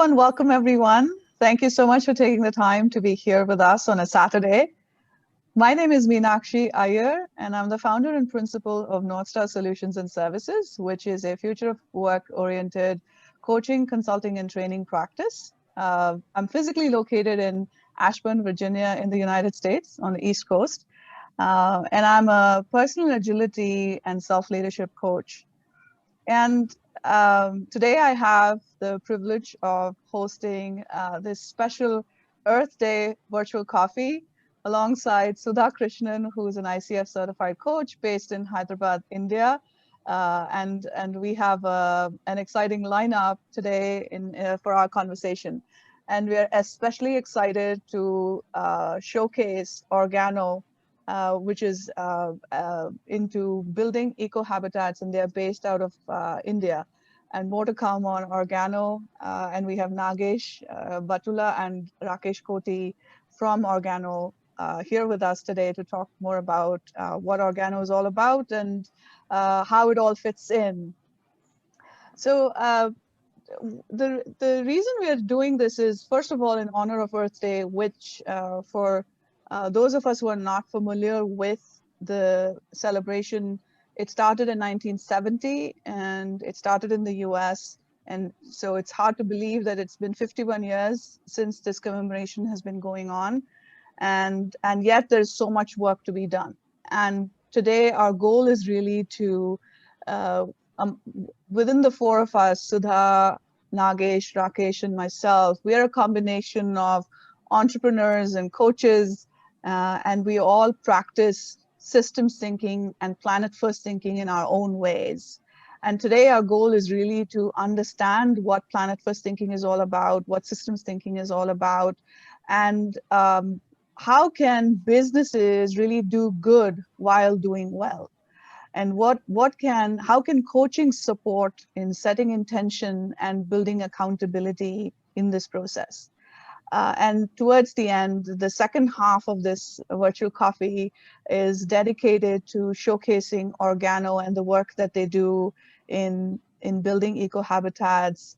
And welcome everyone. Thank you so much for taking the time to be here with us on a Saturday. My name is Meenakshi Iyer, and I'm the founder and principal of North Star Solutions and Services, which is a future of work-oriented coaching, consulting, and training practice. I'm physically located in Ashburn, Virginia, in the United States on the East Coast. And I'm a personal agility and self-leadership coach. And today I have the privilege of hosting this special Earth Day virtual coffee alongside Sudha Krishnan, who is an ICF certified coach based in Hyderabad, India. And we have an exciting lineup today for our conversation. And we're especially excited to showcase Organo, which is into building eco-habitats, and they're based out of India. And more to come on Organo. And we have Nagesh Batula and Rakesh Koti from Organo here with us today to talk more about what Organo is all about and how it all fits in. So the reason we are doing this is, first of all, in honor of Earth Day, which for those of us who are not familiar with the celebration, it started in 1970 and it started in the US. And so it's hard to believe that it's been 51 years since this commemoration has been going on. And yet there's so much work to be done. And today our goal is really to, within the four of us, Sudha, Nagesh, Rakesh, and myself, we are a combination of entrepreneurs and coaches, and we all practice systems thinking and planet first thinking in our own ways. And today our goal is really to understand what planet first thinking is all about, what systems thinking is all about, and how can businesses really do good while doing well? And how can coaching support in setting intention and building accountability in this process? And towards the end, the second half of this virtual coffee is dedicated to showcasing Organo and the work that they do in building eco-habitats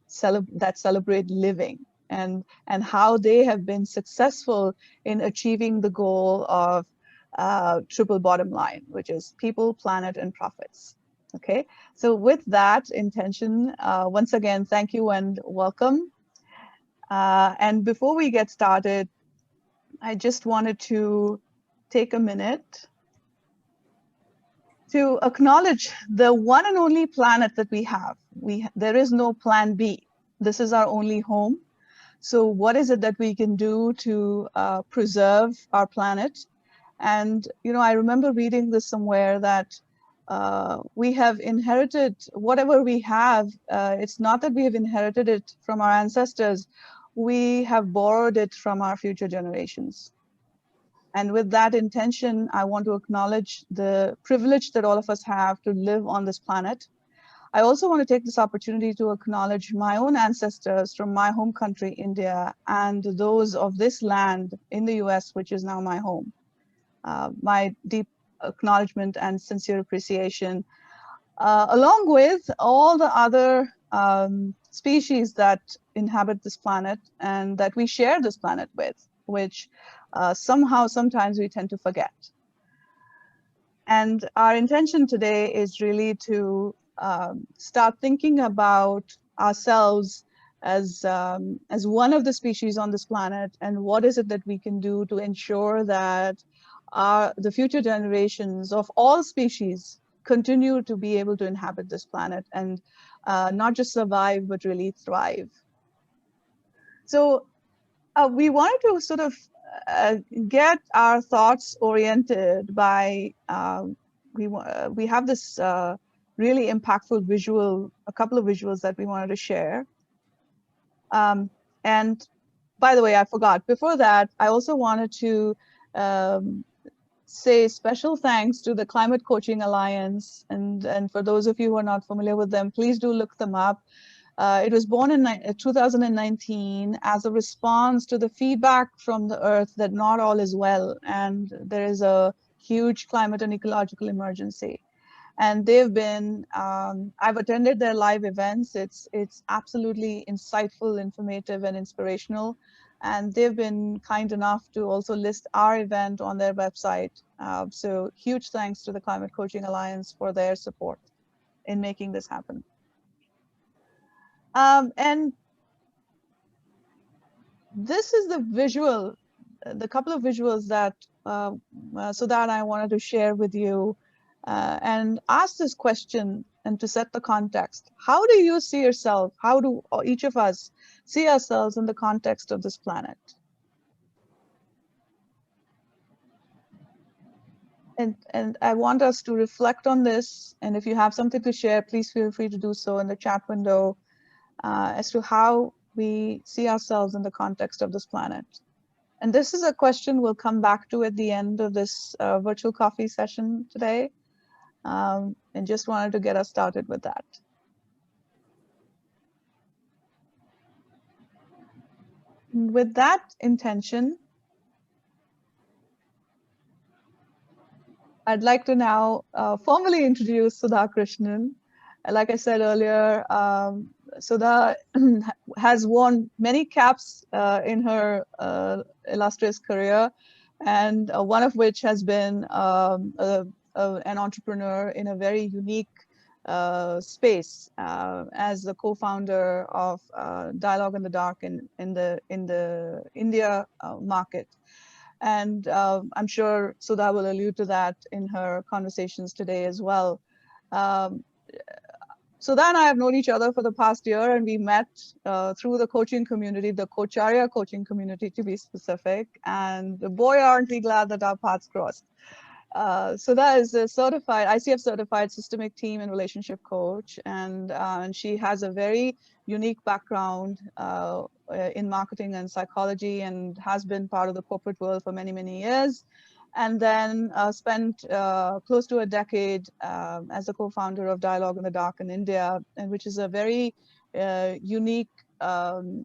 that celebrate living, and how they have been successful in achieving the goal of triple bottom line, which is people, planet, and profits. Okay, so with that intention, once again, thank you and welcome. And before we get started, I just wanted to take a minute to acknowledge the one and only planet that we have. There is no plan B. This is our only home. So what is it that we can do to preserve our planet? And, you know, I remember reading this somewhere that we have inherited whatever we have. It's not that we have inherited it from our ancestors. We have borrowed it from our future generations. And with that intention, I want to acknowledge the privilege that all of us have to live on this planet. I also want to take this opportunity to acknowledge my own ancestors from my home country, India, and those of this land in the US, which is now my home. My deep acknowledgement and sincere appreciation, along with all the other species that inhabit this planet and that we share this planet with, which sometimes we tend to forget. And our intention today is really to start thinking about ourselves as one of the species on this planet, and what is it that we can do to ensure that the future generations of all species continue to be able to inhabit this planet and not just survive, but really thrive. So we wanted to sort of get our thoughts oriented by, we have this really impactful visual, a couple of visuals that we wanted to share. And by the way, I forgot, before that, I also wanted to say special thanks to the Climate Coaching Alliance. And for those of you who are not familiar with them, please do look them up. It was born in 2019 as a response to the feedback from the Earth that not all is well, and there is a huge climate and ecological emergency. And they've been, I've attended their live events. It's absolutely insightful, informative, and inspirational. And they've been kind enough to also list our event on their website. So huge thanks to the Climate Coaching Alliance for their support in making this happen. And this is the couple of visuals that Sudha and I wanted to share with you and ask this question and to set the context. How do you see yourself? How do each of us see ourselves in the context of this planet? And I want us to reflect on this. And if you have something to share, please feel free to do so in the chat window as to how we see ourselves in the context of this planet. And this is a question we'll come back to at the end of this virtual coffee session today. And just wanted to get us started with that. With that intention, I'd like to now formally introduce Sudha Krishnan. Like I said earlier, Sudha has worn many caps in her illustrious career, and one of which has been an entrepreneur in a very unique space as the co-founder of Dialogue in the Dark in the India market. And I'm sure Sudha will allude to that in her conversations today as well. Sudha and I have known each other for the past year, and we met through the coaching community, the Cocharya coaching community to be specific. And boy, aren't we glad that our paths crossed. Sudha is a certified, ICF certified systemic team and relationship coach, and she has a very unique background in marketing and psychology, and has been part of the corporate world for many, many years. And then spent close to a decade as a co-founder of Dialogue in the Dark in India, and which is a very unique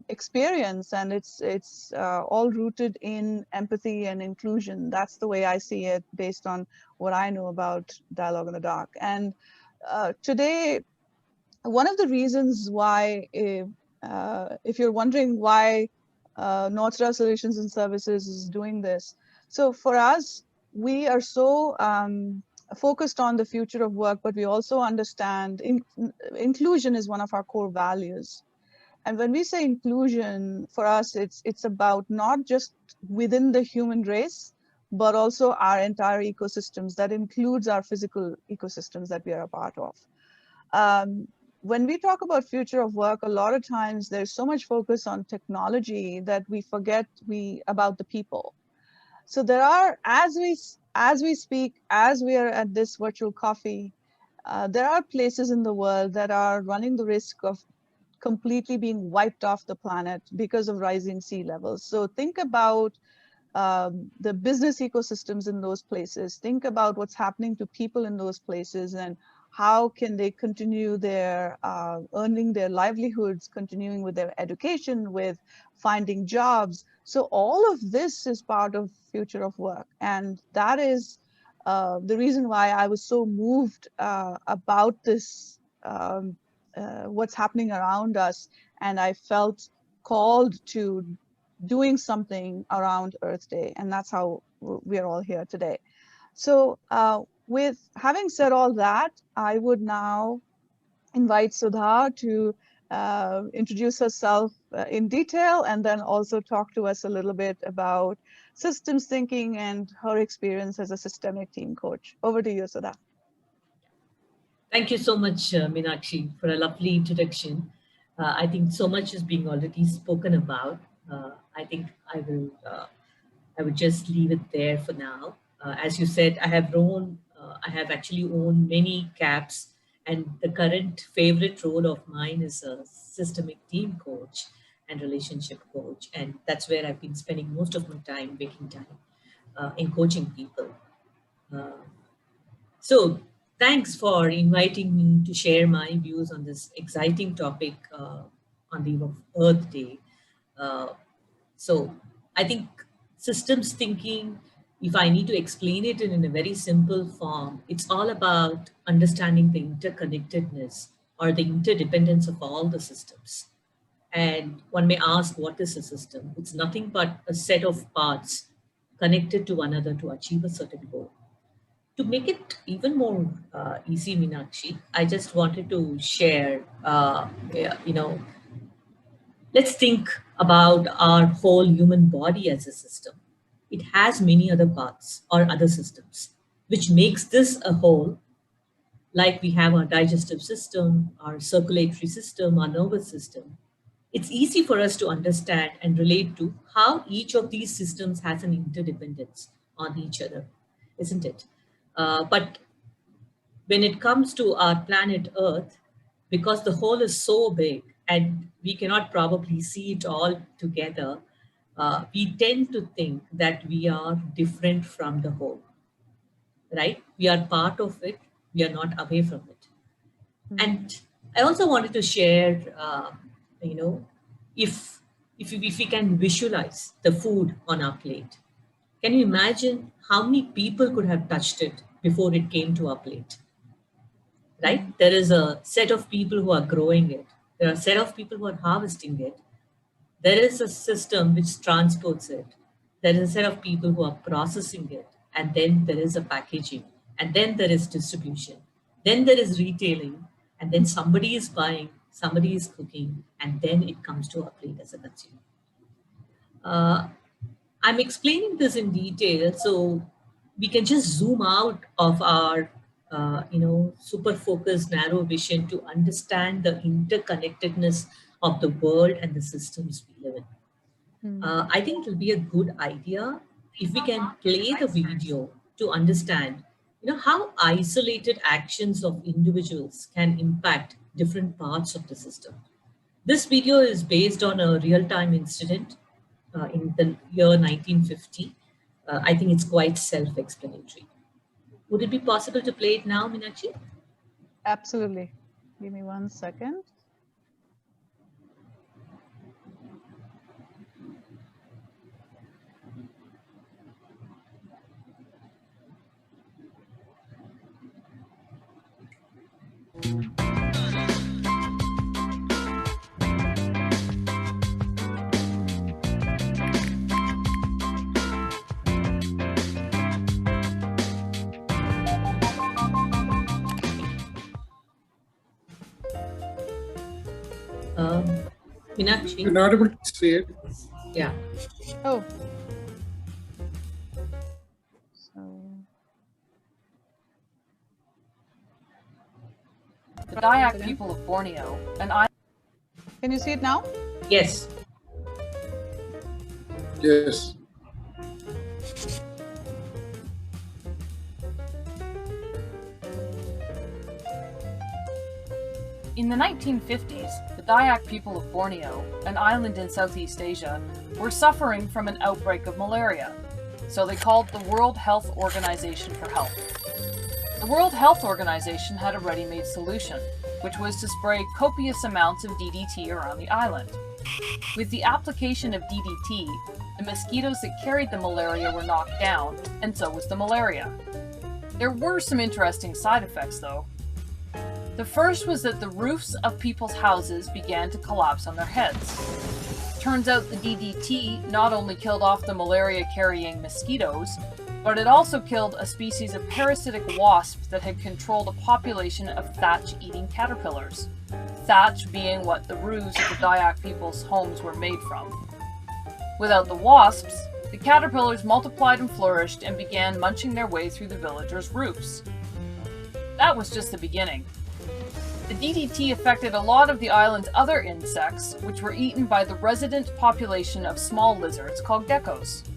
experience, and it's all rooted in empathy and inclusion. That's the way I see it based on what I know about Dialogue in the Dark. And today, one of the reasons why, if you're wondering why North Star Solutions and Services is doing this, so for us, we are so focused on the future of work, but we also understand inclusion is one of our core values. And when we say inclusion, for us, it's about not just within the human race, but also our entire ecosystems. That includes our physical ecosystems that we are a part of. When we talk about future of work, a lot of times there's so much focus on technology that we forget about the people. So there are, as we speak, as we are at this virtual coffee, there are places in the world that are running the risk of completely being wiped off the planet because of rising sea levels. So think about the business ecosystems in those places. Think about what's happening to people in those places, and how can they continue their earning their livelihoods, continuing with their education, with finding jobs. So all of this is part of future of work. And that is the reason why I was so moved about this, what's happening around us. And I felt called to doing something around Earth Day. And that's how we're all here today. So with having said all that, I would now invite Sudha to introduce herself in detail, and then also talk to us a little bit about systems thinking and her experience as a systemic team coach. Over to you, Sudha. Thank you so much, Meenakshi, for a lovely introduction. I think so much is being already spoken about. I think I would just leave it there for now. As you said, I have actually owned many caps, and the current favorite role of mine is a systemic team coach and relationship coach. And that's where I've been spending most of my time, waking time, in coaching people. So thanks for inviting me to share my views on this exciting topic on the eve of Earth Day. So I think systems thinking If I need to explain it in a very simple form, it's all about understanding the interconnectedness or the interdependence of all the systems. And one may ask, what is a system? It's nothing but a set of parts connected to one another to achieve a certain goal. To make it even more easy, Meenakshi, I just wanted to share, yeah, let's think about our whole human body as a system. It has many other parts or other systems, which makes this a whole, like we have our digestive system, our circulatory system, our nervous system. It's easy for us to understand and relate to how each of these systems has an interdependence on each other, isn't it? But when it comes to our planet Earth, because the whole is so big and we cannot probably see it all together, we tend to think that we are different from the whole, right? We are part of it, we are not away from it. And I also wanted to share, you know, if, if we can visualize the food on our plate, can you imagine how many people could have touched it before it came to our plate? Right? There is a set of people who are growing it. There are a set of people who are harvesting it. There is a system which transports it. There is a set of people who are processing it. And then there is a packaging. And then there is distribution. Then there is retailing. And then somebody is buying, somebody is cooking, and then it comes to our plate as a consumer. I'm explaining this in detail so we can just zoom out of our super focused narrow vision to understand the interconnectedness of the world and the systems we live in. I think it will be a good idea if we can play the video to understand how isolated actions of individuals can impact different parts of the system. This video is based on a real-time incident in the year 1950. I think it's quite self-explanatory. Would it be possible to play it now, Meenakshi? Absolutely. Give me 1 second. Meenakshi? You're not able to see it. Yeah. Oh. So. The Dayak people of Borneo, an island. Can you see it now? Yes. Yes. In the 1950s, the Dayak people of Borneo, an island in Southeast Asia, were suffering from an outbreak of malaria, so they called the World Health Organization for help. The World Health Organization had a ready-made solution, which was to spray copious amounts of DDT around the island. With the application of DDT, the mosquitoes that carried the malaria were knocked down, and so was the malaria. There were some interesting side effects, though. The first was that the roofs of people's houses began to collapse on their heads. Turns out the DDT not only killed off the malaria-carrying mosquitoes, but it also killed a species of parasitic wasp that had controlled a population of thatch-eating caterpillars. Thatch being what the roofs of the Dayak people's homes were made from. Without the wasps, the caterpillars multiplied and flourished and began munching their way through the villagers' roofs. That was just the beginning. The DDT affected a lot of the island's other insects, which were eaten by the resident population of small lizards called geckos.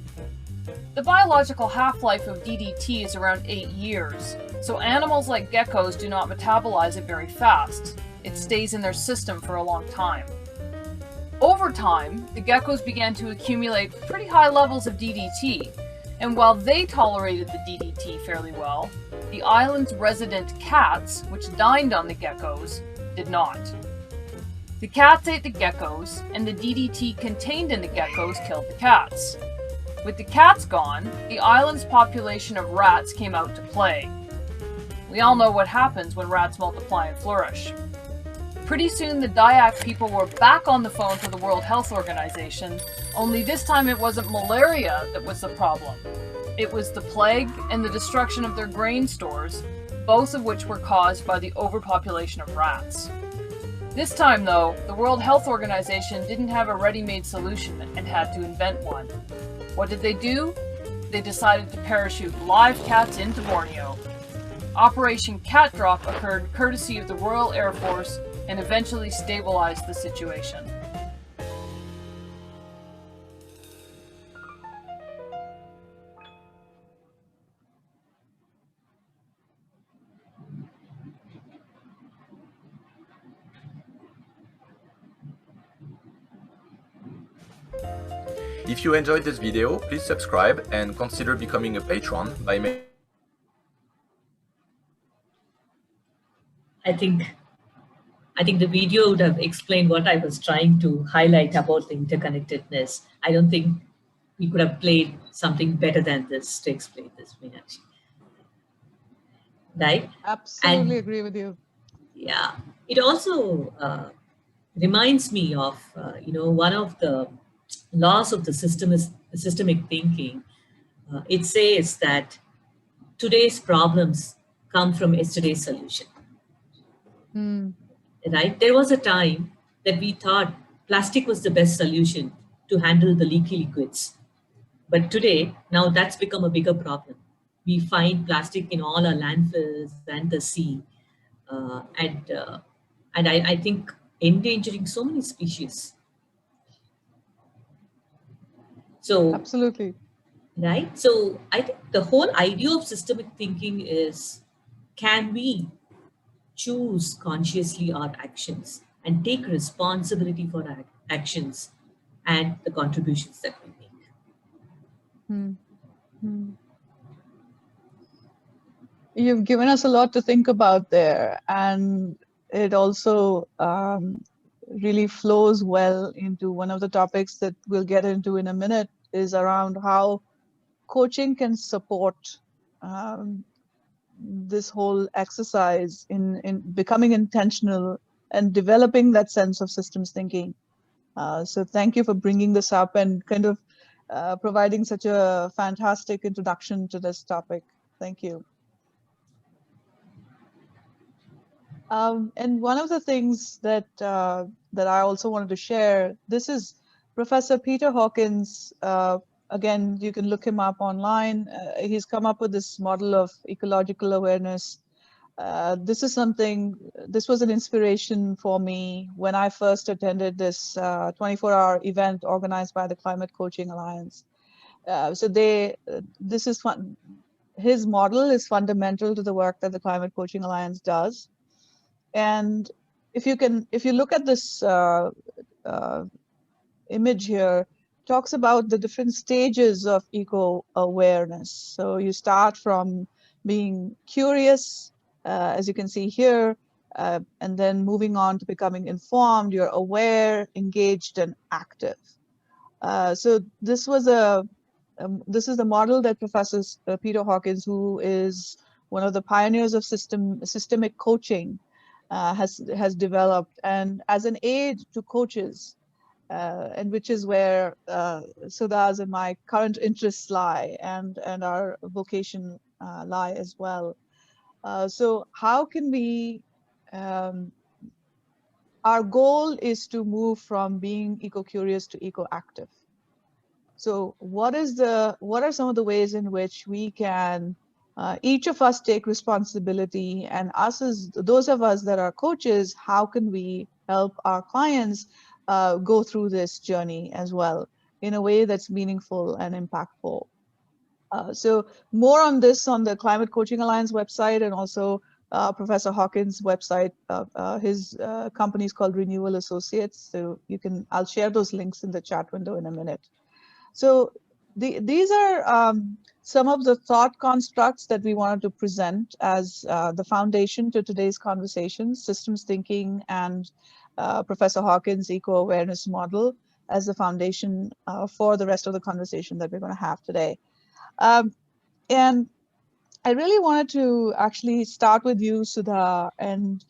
The biological half-life of DDT is around 8 years, so animals like geckos do not metabolize it very fast. It stays in their system for a long time. Over time, the geckos began to accumulate pretty high levels of DDT, and while they tolerated the DDT fairly well, the island's resident cats, which dined on the geckos, did not. The cats ate the geckos, and the DDT contained in the geckos killed the cats. With the cats gone, the island's population of rats came out to play. We all know what happens when rats multiply and flourish. Pretty soon the Dayak people were back on the phone to the World Health Organization, only this time it wasn't malaria that was the problem. It was the plague and the destruction of their grain stores, both of which were caused by the overpopulation of rats. This time though, the World Health Organization didn't have a ready-made solution and had to invent one. What did they do? They decided to parachute live cats into Borneo. Operation Cat Drop occurred courtesy of the Royal Air Force and eventually stabilized the situation. If you enjoyed this video, please subscribe and consider becoming a patron by making. I think the video would have explained what I was trying to highlight about the interconnectedness. I don't think we could have played something better than this to explain this, Meenakshi. Right? Absolutely agree with you. Yeah, it also reminds me of one of the laws of the system is systemic thinking. It says that today's problems come from yesterday's solution. Right? There was a time that we thought plastic was the best solution to handle the leaky liquids. But today, now that's become a bigger problem. We find plastic in all our landfills and the sea. And I think endangering so many species. So absolutely. Right? So I think the whole idea of systemic thinking is, can we choose consciously our actions and take responsibility for our actions and the contributions that we make? You've given us a lot to think about there, and it also really flows well into one of the topics that we'll get into in a minute, is around how coaching can support this whole exercise in becoming intentional and developing that sense of systems thinking. So thank you for bringing this up and kind of providing such a fantastic introduction to this topic. Thank you. And one of the things that that I also wanted to share, this is Professor Peter Hawkins. Again, you can look him up online. He's come up with this model of ecological awareness. This is something, this was an inspiration for me when I first attended this 24-hour event organized by the Climate Coaching Alliance. So this is fun. His model is fundamental to the work that the Climate Coaching Alliance does. And if you look at this image here, talks about the different stages of eco-awareness. So you start from being curious, as you can see here, and then moving on to becoming informed. You're aware, engaged, and active. So this is the model that Professor Peter Hawkins, who is one of the pioneers of systemic coaching, has developed, and as an aid to coaches, and which is where Sudha's and my current interests lie, and our vocation lie as well. So how can we, our goal is to move from being eco-curious to eco-active. So what are some of the ways in which we can, each of us take responsibility, and us as those of us that are coaches, how can we help our clients go through this journey as well in a way that's meaningful and impactful? So more on this on the Climate Coaching Alliance website, and also Professor Hawkins' website. His company is called Renewal Associates. So I'll share those links in the chat window in a minute. So these are some of the thought constructs that we wanted to present as the foundation to today's conversation: systems thinking and Professor Hawkins' eco-awareness model. as the foundation for the rest of the conversation that we're going to have today. And I really wanted to actually start with you, Sudha, and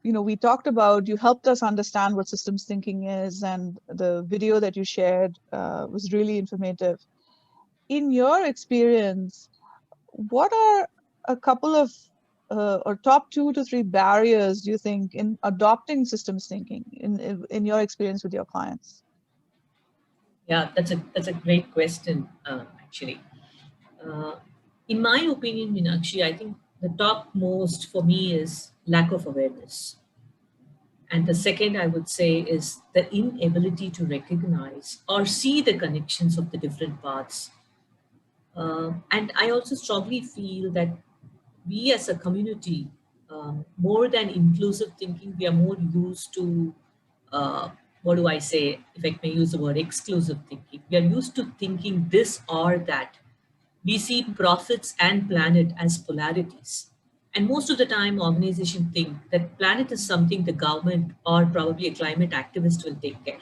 we talked about, you helped us understand what systems thinking is, and the video that you shared was really informative. In your experience, what are a couple of or top 2 to 3 barriers do you think in adopting systems thinking in your experience with your clients? Yeah, that's a great question, actually. In my opinion, Meenakshi, I think the topmost for me is lack of awareness. And the second, I would say, is the inability to recognize or see the connections of the different parts. And I also strongly feel that we as a community, more than inclusive thinking, we are more used to, what do I say, if I may use the word exclusive thinking. We are used to thinking this or that. We see profits and planet as polarities. And most of the time, organizations think that planet is something the government or probably a climate activist will take care,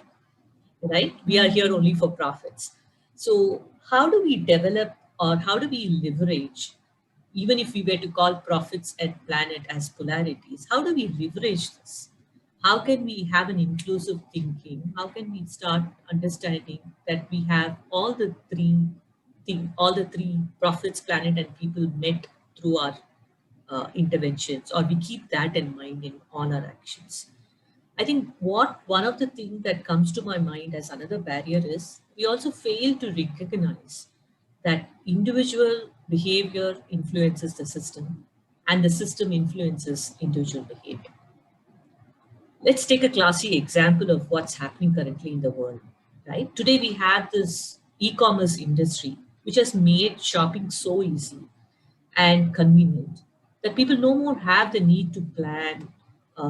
right? We are here only for profits. So how do we develop or how do we leverage, even if we were to call profits and planet as polarities, how do we leverage this? How can we have an inclusive thinking? How can we start understanding that we have all the three profits, planet, and people met through our interventions, or we keep that in mind in all our actions? I think one of the things that comes to my mind as another barrier is we also fail to recognize that individual behavior influences the system and the system influences individual behavior. Let's take a classic example of what's happening currently in the world, right? Today we have this e-commerce industry, which has made shopping so easy and convenient that people no more have the need to plan,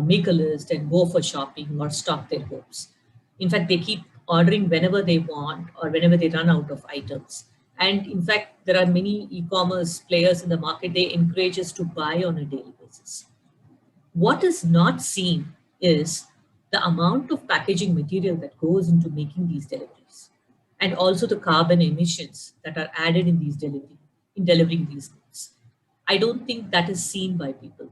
make a list and go for shopping or stock their homes. In fact, they keep ordering whenever they want or whenever they run out of items. And in fact, there are many e-commerce players in the market, they encourage us to buy on a daily basis. What is not seen is the amount of packaging material that goes into making these deliveries, and also the carbon emissions that are added in delivering these goods. I don't think that is seen by people.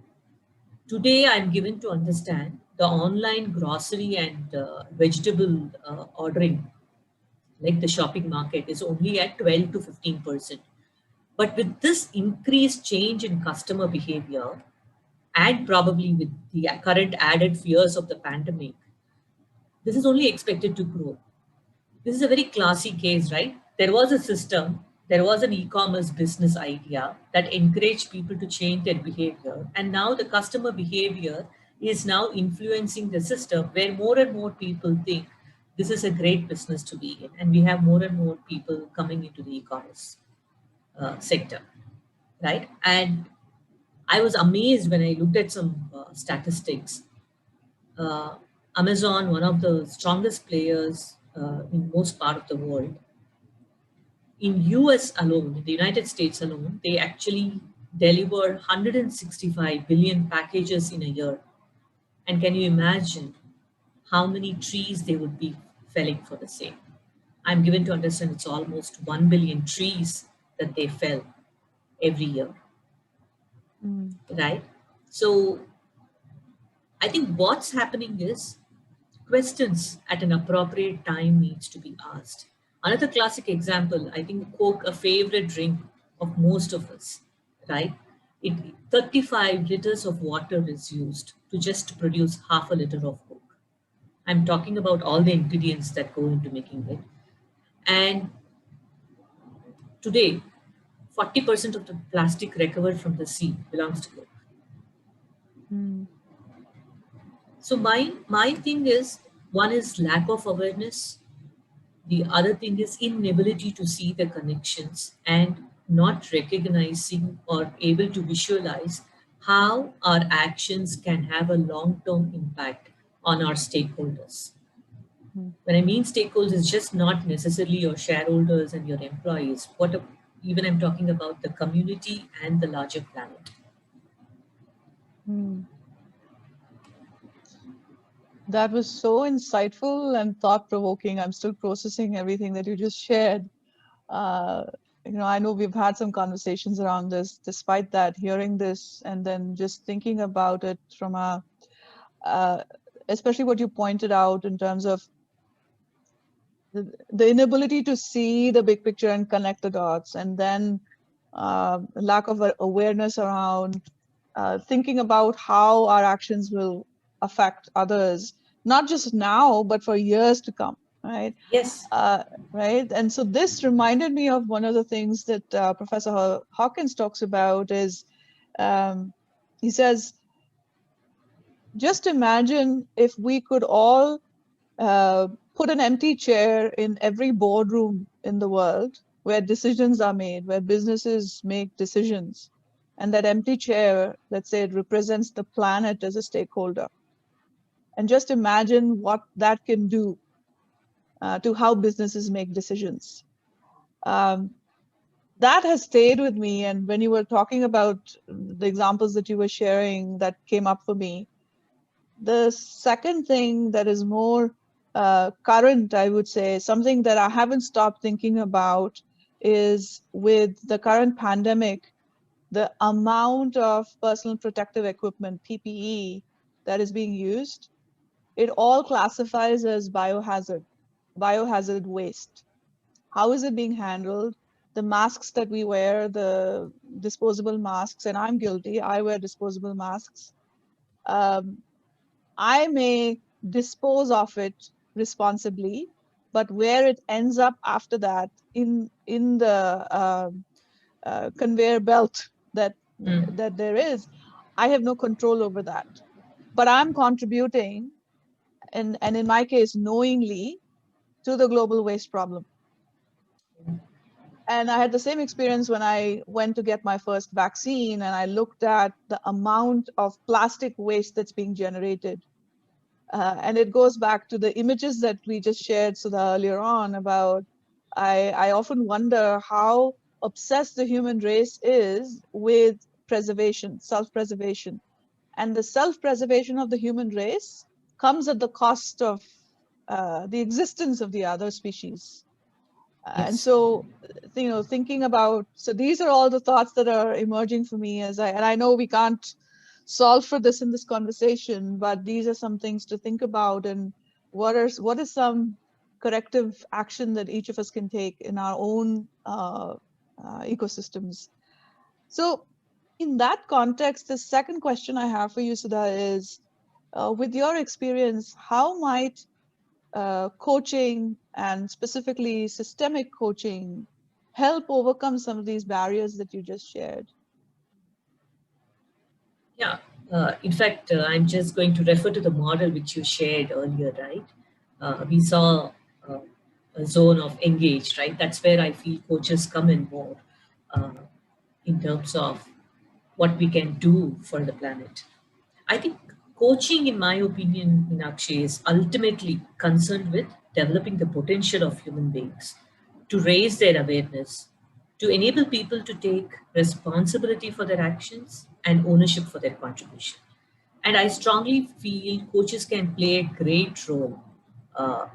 Today, I'm given to understand the online grocery and vegetable ordering, like the shopping market, is only at 12 to 15%. But with this increased change in customer behavior, and probably with the current added fears of the pandemic, this is only expected to grow. This is a very classy case, right? There was a system, there was an e-commerce business idea that encouraged people to change their behavior. And now the customer behavior is now influencing the system, where more and more people think this is a great business to be in. And we have more and more people coming into the e-commerce sector, right? And I was amazed when I looked at some statistics. Amazon, one of the strongest players in most part of the world, in US alone, in the United States alone, they actually deliver 165 billion packages in a year. And can you imagine how many trees they would be felling for the same? I'm given to understand it's almost 1 billion trees that they fell every year. Right? So I think what's happening is questions at an appropriate time needs to be asked. Another classic example, I think Coke, a favorite drink of most of us, right? 35 liters of water is used to just produce half a liter of Coke. I'm talking about all the ingredients that go into making it. And today, 40% of the plastic recovered from the sea belongs to Coke. So my thing is, one is lack of awareness. The other thing is inability to see the connections and not recognizing or able to visualize how our actions can have a long-term impact on our stakeholders. When I mean stakeholders, it's just not necessarily your shareholders and your employees. Even I'm talking about the community and the larger planet. That was so insightful and thought-provoking. I'm still processing everything that you just shared. Uh, I know we've had some conversations around this. Despite that, hearing this and then just thinking about it from especially what you pointed out in terms of the inability to see the big picture and connect the dots, and then lack of awareness around thinking about how our actions will affect others, not just now, but for years to come, right? Yes. Right. And so this reminded me of one of the things that Professor Hawkins talks about is, he says, just imagine if we could all put an empty chair in every boardroom in the world where decisions are made, where businesses make decisions. And that empty chair, let's say it represents the planet as a stakeholder. And just imagine what that can do to how businesses make decisions. That has stayed with me. And when you were talking about the examples that you were sharing, that came up for me. The second thing that is more current, I would say, something that I haven't stopped thinking about is with the current pandemic, the amount of personal protective equipment, PPE, that is being used. It all classifies as biohazard waste. How is it being handled? The masks that we wear, the disposable masks, and I'm guilty, I wear disposable masks. I may dispose of it responsibly, but where it ends up after that in the conveyor belt that there is, I have no control over that. But I'm contributing, and in my case, knowingly, to the global waste problem. And I had the same experience when I went to get my first vaccine, and I looked at the amount of plastic waste that's being generated. And it goes back to the images that we just shared Sudha earlier on about, I often wonder how obsessed the human race is with preservation, self-preservation. And the self-preservation of the human race comes at the cost of the existence of the other species. Yes. And so, thinking about, so these are all the thoughts that are emerging for me and I know we can't solve for this in this conversation, but these are some things to think about, and what is some corrective action that each of us can take in our own ecosystems. So in that context, the second question I have for you, Sudha, is with your experience, how might coaching and specifically systemic coaching help overcome some of these barriers that you just shared? Yeah, in fact, I'm just going to refer to the model which you shared earlier, right? We saw a zone of engaged, right? That's where I feel coaches come in more in terms of what we can do for the planet. I think coaching, in my opinion, Meenakshi, is ultimately concerned with developing the potential of human beings to raise their awareness, to enable people to take responsibility for their actions and ownership for their contribution. And I strongly feel coaches can play a great role, uh,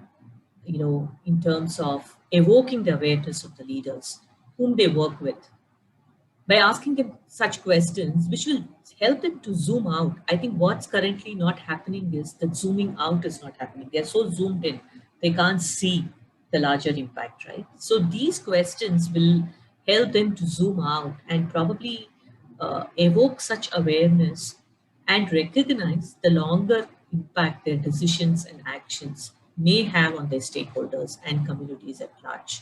in terms of evoking the awareness of the leaders whom they work with by asking them such questions, which will help them to zoom out. I think what's currently not happening is that zooming out is not happening. They're so zoomed in, they can't see the larger impact, right? So these questions will help them to zoom out and probably evoke such awareness and recognize the longer impact their decisions and actions may have on their stakeholders and communities at large.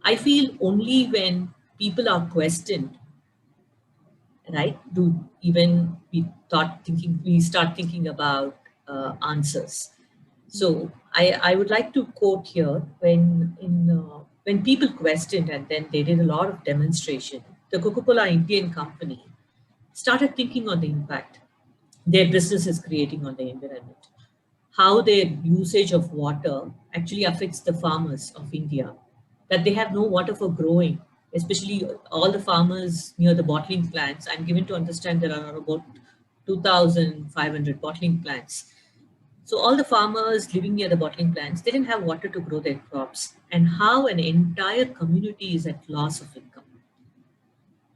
I feel only when people are questioned, right, do even we start thinking about answers. So I would like to quote here when people questioned and then they did a lot of demonstration, the Coca-Cola Indian company started thinking on the impact their business is creating on the environment, how their usage of water actually affects the farmers of India, that they have no water for growing, especially all the farmers near the bottling plants. I'm given to understand there are about 2,500 bottling plants. So all the farmers living near the bottling plants, they didn't have water to grow their crops, and how an entire community is at loss of income.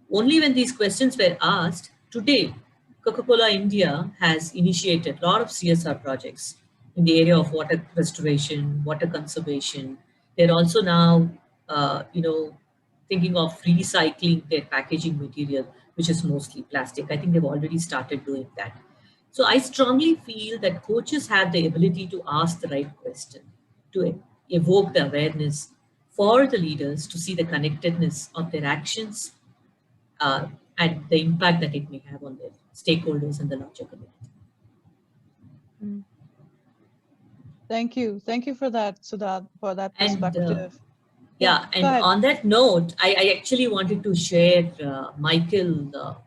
Only when these questions were asked, today, Coca-Cola India has initiated a lot of CSR projects in the area of water restoration, water conservation. They're also now, thinking of recycling their packaging material, which is mostly plastic. I think they've already started doing that. So I strongly feel that coaches have the ability to ask the right question, to evoke the awareness for the leaders to see the connectedness of their actions uh, and the impact that it may have on their stakeholders and the larger community. Thank you. Thank you for that, Sudha, for that And perspective. yeah, Go and ahead. on that note, I actually wanted to share Michael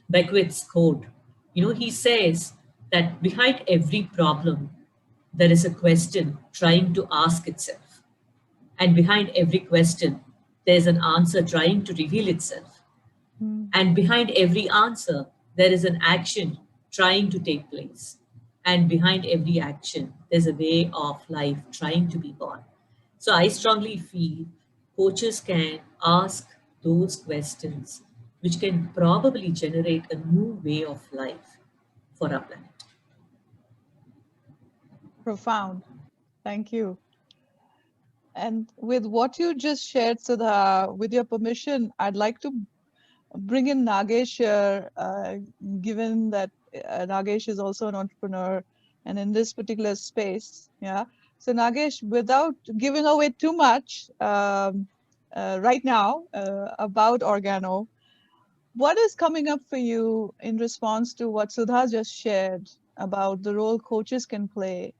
Beckwith's quote. You know, he says that behind every problem, there is a question trying to ask itself. And behind every question, there's an answer trying to reveal itself. And behind every answer, there is an action trying to take place. And behind every action, there's a way of life trying to be born. So I strongly feel coaches can ask those questions, which can probably generate a new way of life for our planet. Profound. Thank you. And with what you just shared, Sudha, with your permission, I'd like to bring in Nagesh here, given that Nagesh is also an entrepreneur and in this particular space. Yeah. So Nagesh, without giving away too much right now about Organo, what is coming up for you in response to what Sudha just shared about the role coaches can play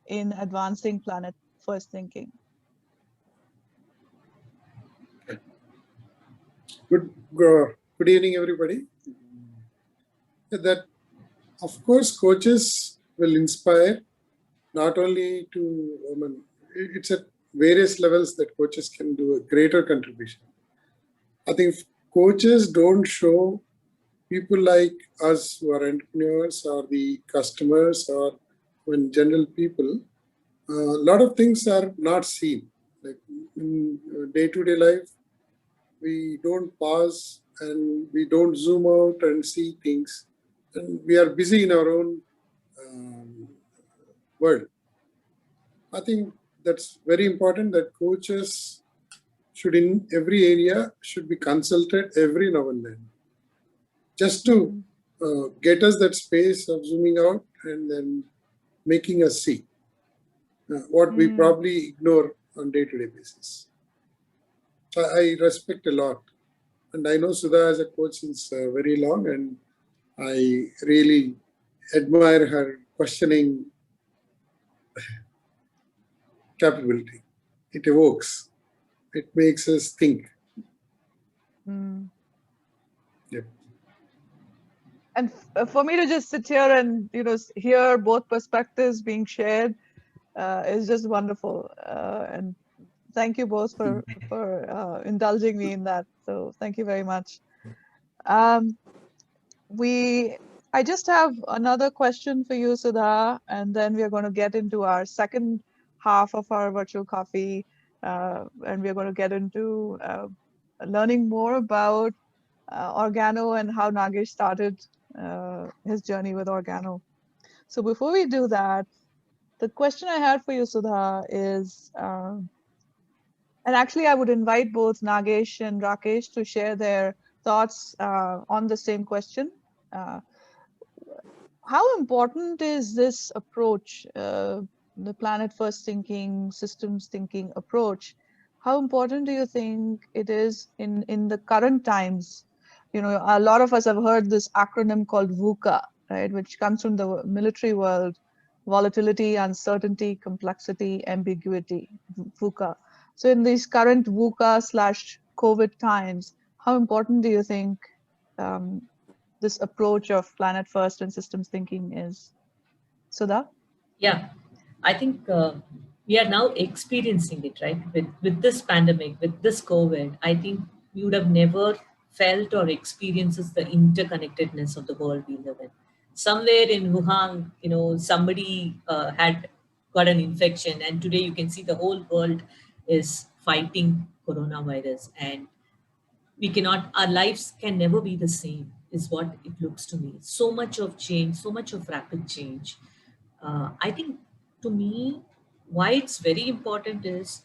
in advancing planet first thinking? Good evening, everybody. That, of course, coaches will inspire not only to, it's at various levels that coaches can do a greater contribution. I think if coaches don't show people like us who are entrepreneurs or the customers or when general people, a lot of things are not seen. Like in day-to-day life, we don't pause and we don't zoom out and see things. And we are busy in our own world. I think that's very important that coaches should in every area should be consulted every now and then. Just to get us that space of zooming out and then making us see what we probably ignore on day-to-day basis. I respect a lot. And I know Sudha as a coach since very long, and I really admire her questioning capability. It evokes, it makes us think. Yep. And for me to just sit here and hear both perspectives being shared is just wonderful. And thank you both for indulging me in that. So thank you very much. I just have another question for you, Sudha, and then we are going to get into our second half of our virtual coffee, and we're going to get into learning more about Organo and how Nagesh started his journey with Organo. So before we do that, the question I had for you, Sudha, is, and actually I would invite both Nagesh and Rakesh to share their thoughts on the same question. How important is this approach, the planet first thinking, systems thinking approach? How important do you think it is in the current times? A lot of us have heard this acronym called VUCA, right, which comes from the military world: volatility, uncertainty, complexity, ambiguity, VUCA. So in these current VUCA/COVID times, how important do you think this approach of planet first and systems thinking is? Sudha? Yeah, I think we are now experiencing it, right? With this pandemic, with this COVID, I think we would have never felt or experienced the interconnectedness of the world we live in. somewhere in Wuhan, somebody had got an infection, and today you can see the whole world is fighting coronavirus, and our lives can never be the same, is what it looks to me. So much of change, so much of rapid change. I think, to me, why it's very important is,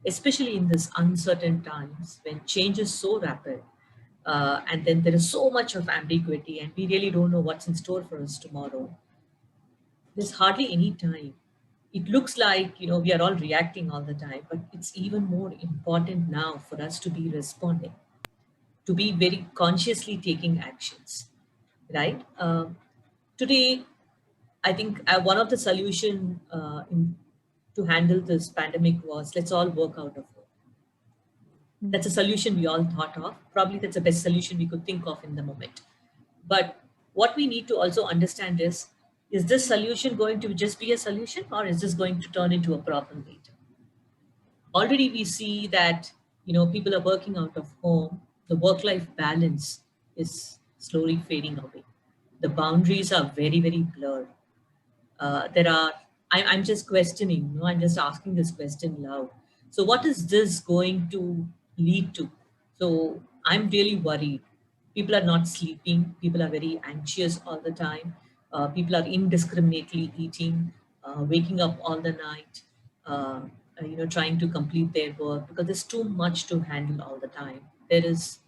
especially in this uncertain times when change is so rapid, and then there is so much of ambiguity, and we really don't know what's in store for us tomorrow. There's hardly any time. It looks like, we are all reacting all the time, but it's even more important now for us to be responding, to be very consciously taking actions, right? Today, I think one of the solution to handle this pandemic was, let's all work out of home. That's a solution we all thought of. Probably that's the best solution we could think of in the moment. But what we need to also understand is this solution going to just be a solution, or is this going to turn into a problem later? Already we see that, people are working out of home. The work-life balance is slowly fading away. The boundaries are very, very blurred. I'm just questioning, I'm just asking this question loud. So what is this going to lead to? So I'm really worried. People are not sleeping. People are very anxious all the time. People are indiscriminately eating, waking up all the night, trying to complete their work because there's too much to handle all the time. There is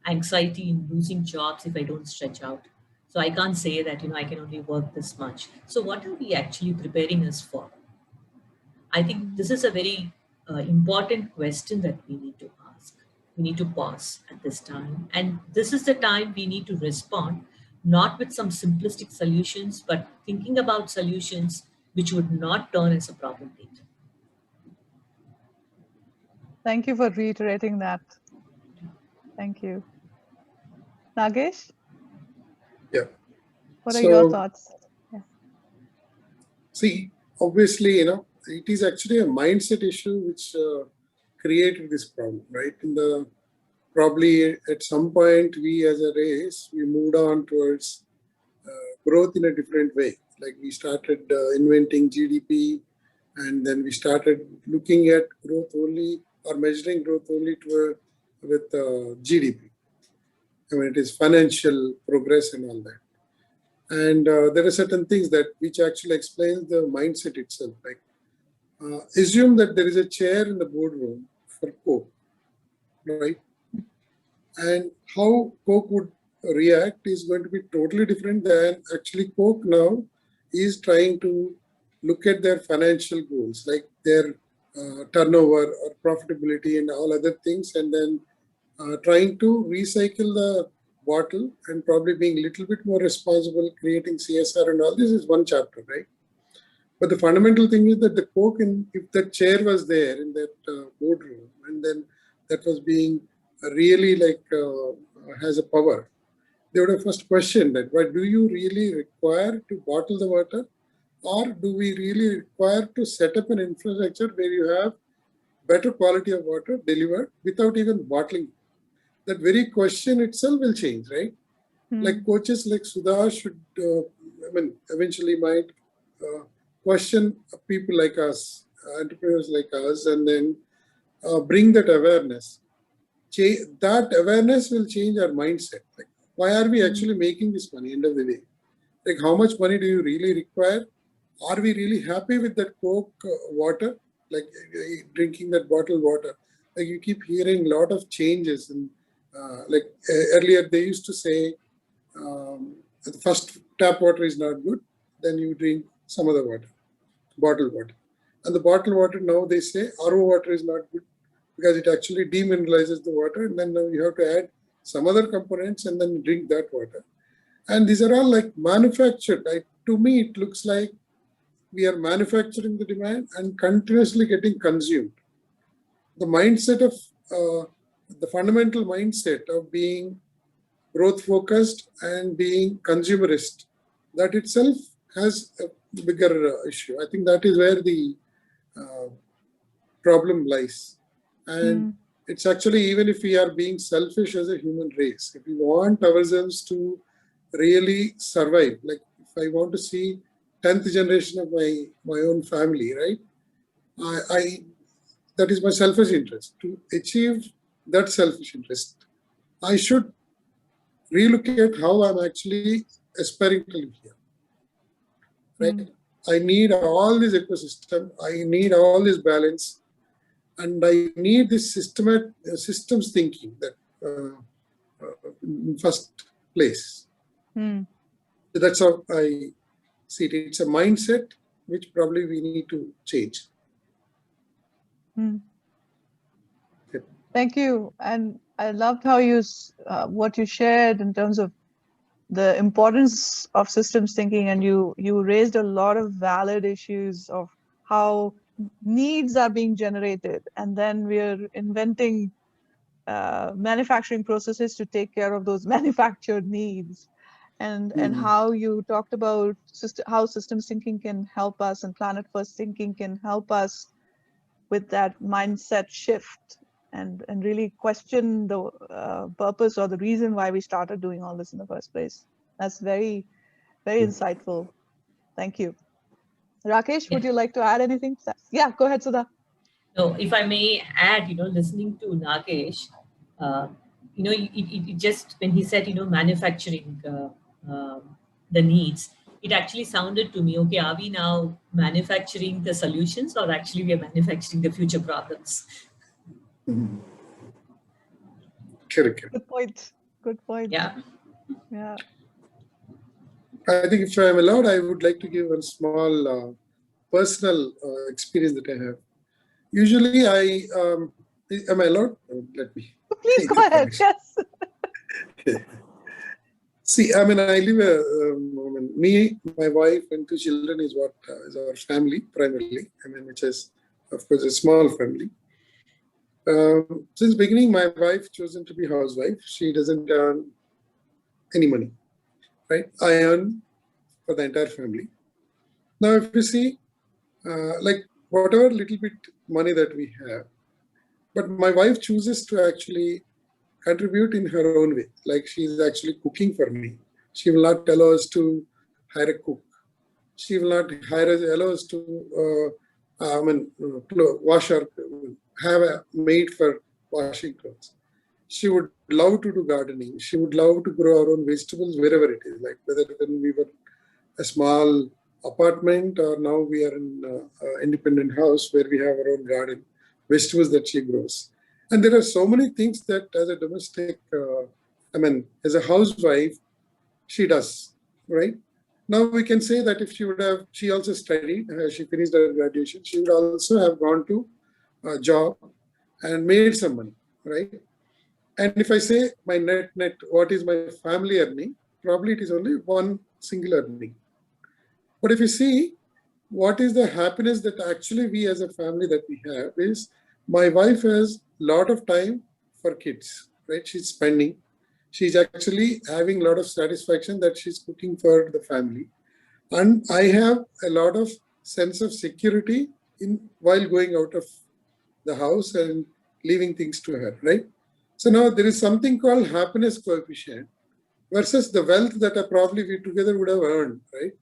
anxiety in losing jobs if I don't stretch out. So I can't say that, I can only work this much. So what are we actually preparing us for? I think this is a very important question that we need to ask. We need to pause at this time. And this is the time we need to respond, not with some simplistic solutions, but thinking about solutions which would not turn as a problem later. Thank you for reiterating that. Thank you. Nagesh? Yeah. What are your thoughts? Yeah. See, obviously, it is actually a mindset issue which created this problem, right? Probably at some point, we as a race, we moved on towards growth in a different way. Like we started inventing GDP, and then we started looking at growth only or measuring growth only with GDP. It is financial progress and all that. And there are certain things which actually explains the mindset itself. Like assume that there is a chair in the boardroom for Coke, right? And how Coke would react is going to be totally different than actually Coke now is trying to look at their financial goals, like their turnover or profitability and all other things, and then trying to recycle the bottle and probably being a little bit more responsible, creating CSR and all. This is one chapter, right? But the fundamental thing is that the Coke, if the chair was there in that boardroom, and then that was being really has a power, they would have first questioned that, but do you really require to bottle the water, or do we really require to set up an infrastructure where you have better quality of water delivered without even bottling? That very question itself will change, right? Like coaches like Sudha should, eventually might question people like us, entrepreneurs like us, and then bring that awareness. That awareness will change our mindset. Like, why are we actually making this money? End of the day, like how much money do you really require? Are we really happy with that Coke water? Like drinking that bottled water? Like you keep hearing a lot of changes, and earlier they used to say the first tap water is not good, then you drink some other water, bottled water. And the bottled water now they say RO water is not good because it actually demineralizes the water, and then you have to add some other components and then drink that water. And these are all like manufactured. To me, it looks like we are manufacturing the demand and continuously getting consumed. The mindset of the fundamental mindset of being growth focused and being consumerist, that itself has a bigger issue. I think that is where the problem lies. And it's actually, even if we are being selfish as a human race, if we want ourselves to really survive, like if I want to see 10th generation of my own family, right? I that is my selfish interest. To achieve that selfish interest, I should relook at how I'm actually aspiring to live here, right? I need all this ecosystem. I need all this balance, and I need this systems thinking that in first place. That's how I see it. It's a mindset which probably we need to change. Thank you. And I loved how what you shared in terms of the importance of systems thinking, and you raised a lot of valid issues of how needs are being generated, and then we're inventing manufacturing processes to take care of those manufactured needs, and how you talked about how systems thinking can help us, and planet first thinking can help us with that mindset shift, and really question the purpose or the reason why we started doing all this in the first place. That's very, very insightful. Thank you. Rakesh, would you like to add anything? Yeah, go ahead, Sudha. No, if I may add, listening to Nagesh, it just, when he said, manufacturing the needs, it actually sounded to me, okay, are we now manufacturing the solutions, or actually we are manufacturing the future problems? Correct. Good point. Good point. Yeah. Yeah. I think if I'm allowed, I would like to give a small personal experience that I have. Usually am I allowed? Let me. Please go ahead. Yes. See, I live me, my wife, and 2 children is what is our family primarily. Which is, of course, a small family. Since beginning, my wife chosen to be housewife. She doesn't earn any money, right? I earn for the entire family. Now, if you see, like whatever little bit money that we have, but my wife chooses to actually contribute in her own way. Like she's actually cooking for me. She will not allow us to hire a cook. She will not allow us to wash or have a maid for washing clothes. She would love to do gardening. She would love to grow her own vegetables wherever it is. Like whether when we were a small apartment or now we are in an independent house where we have our own garden, vegetables that she grows. And there are so many things that as a domestic, as a housewife, she does, right? Now we can say that if she also studied, she finished her graduation, she would also have gone to a job and made some money, right? And if I say my net, what is my family earning? Probably it is only one single earning. But if you see, what is the happiness that actually we as a family that we have is my wife has a lot of time for kids, right? She's spending. She's actually having a lot of satisfaction that she's cooking for the family. And I have a lot of sense of security while going out of the house and leaving things to her, right? So now there is something called happiness coefficient versus the wealth that probably we together would have earned, right?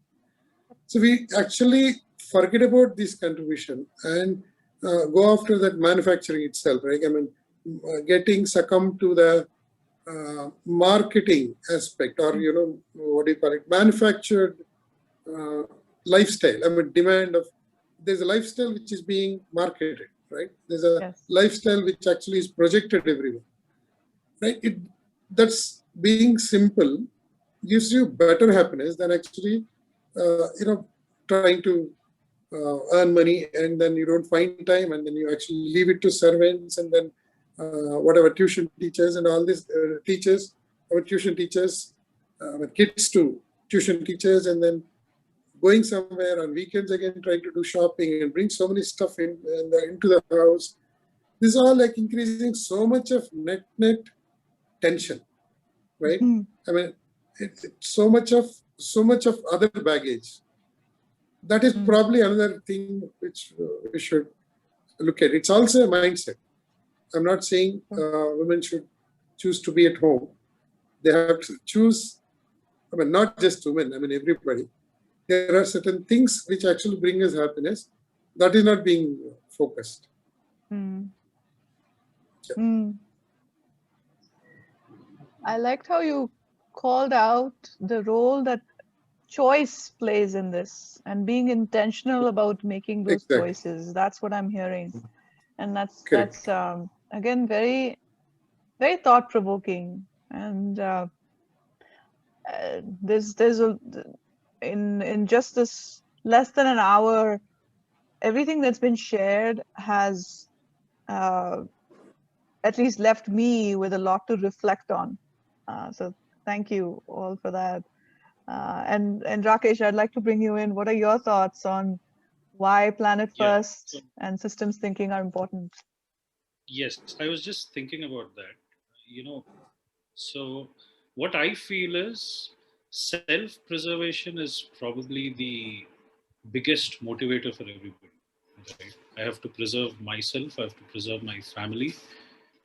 So we actually forget about this contribution and go after that manufacturing itself, right? Getting succumbed to the marketing aspect, or what do you call it, manufactured lifestyle. Demand of, there's a lifestyle which is being marketed, right? There's a lifestyle which actually is projected everywhere, right? That's being simple gives you better happiness than actually trying to earn money and then you don't find time and then you actually leave it to servants and then whatever tuition teachers and all these teachers, our tuition teachers, kids to tuition teachers, and then going somewhere on weekends again, trying to do shopping and bring so many stuff into the house. This is all like increasing so much of net tension, right? It's so much of other baggage. That is probably another thing which we should look at. It's also a mindset. I'm not saying women should choose to be at home. They have to choose, not just women, everybody. there are certain things which actually bring us happiness that is not being focused. Mm. Yeah. Mm. I liked how you called out the role that choice plays in this and being intentional about making those Exactly. choices. That's what I'm hearing. And Correct. that's again very, very thought provoking. And there's a in just this less than an hour, everything that's been shared has at least left me with a lot to reflect on. So thank you all for that. And Rakesh, I'd like to bring you in. What are your thoughts on why planet Yeah. first and systems thinking are important? Yes, I was just thinking about that. So what I feel is self-preservation is probably the biggest motivator for everybody. Right? I have to preserve myself. I have to preserve my family.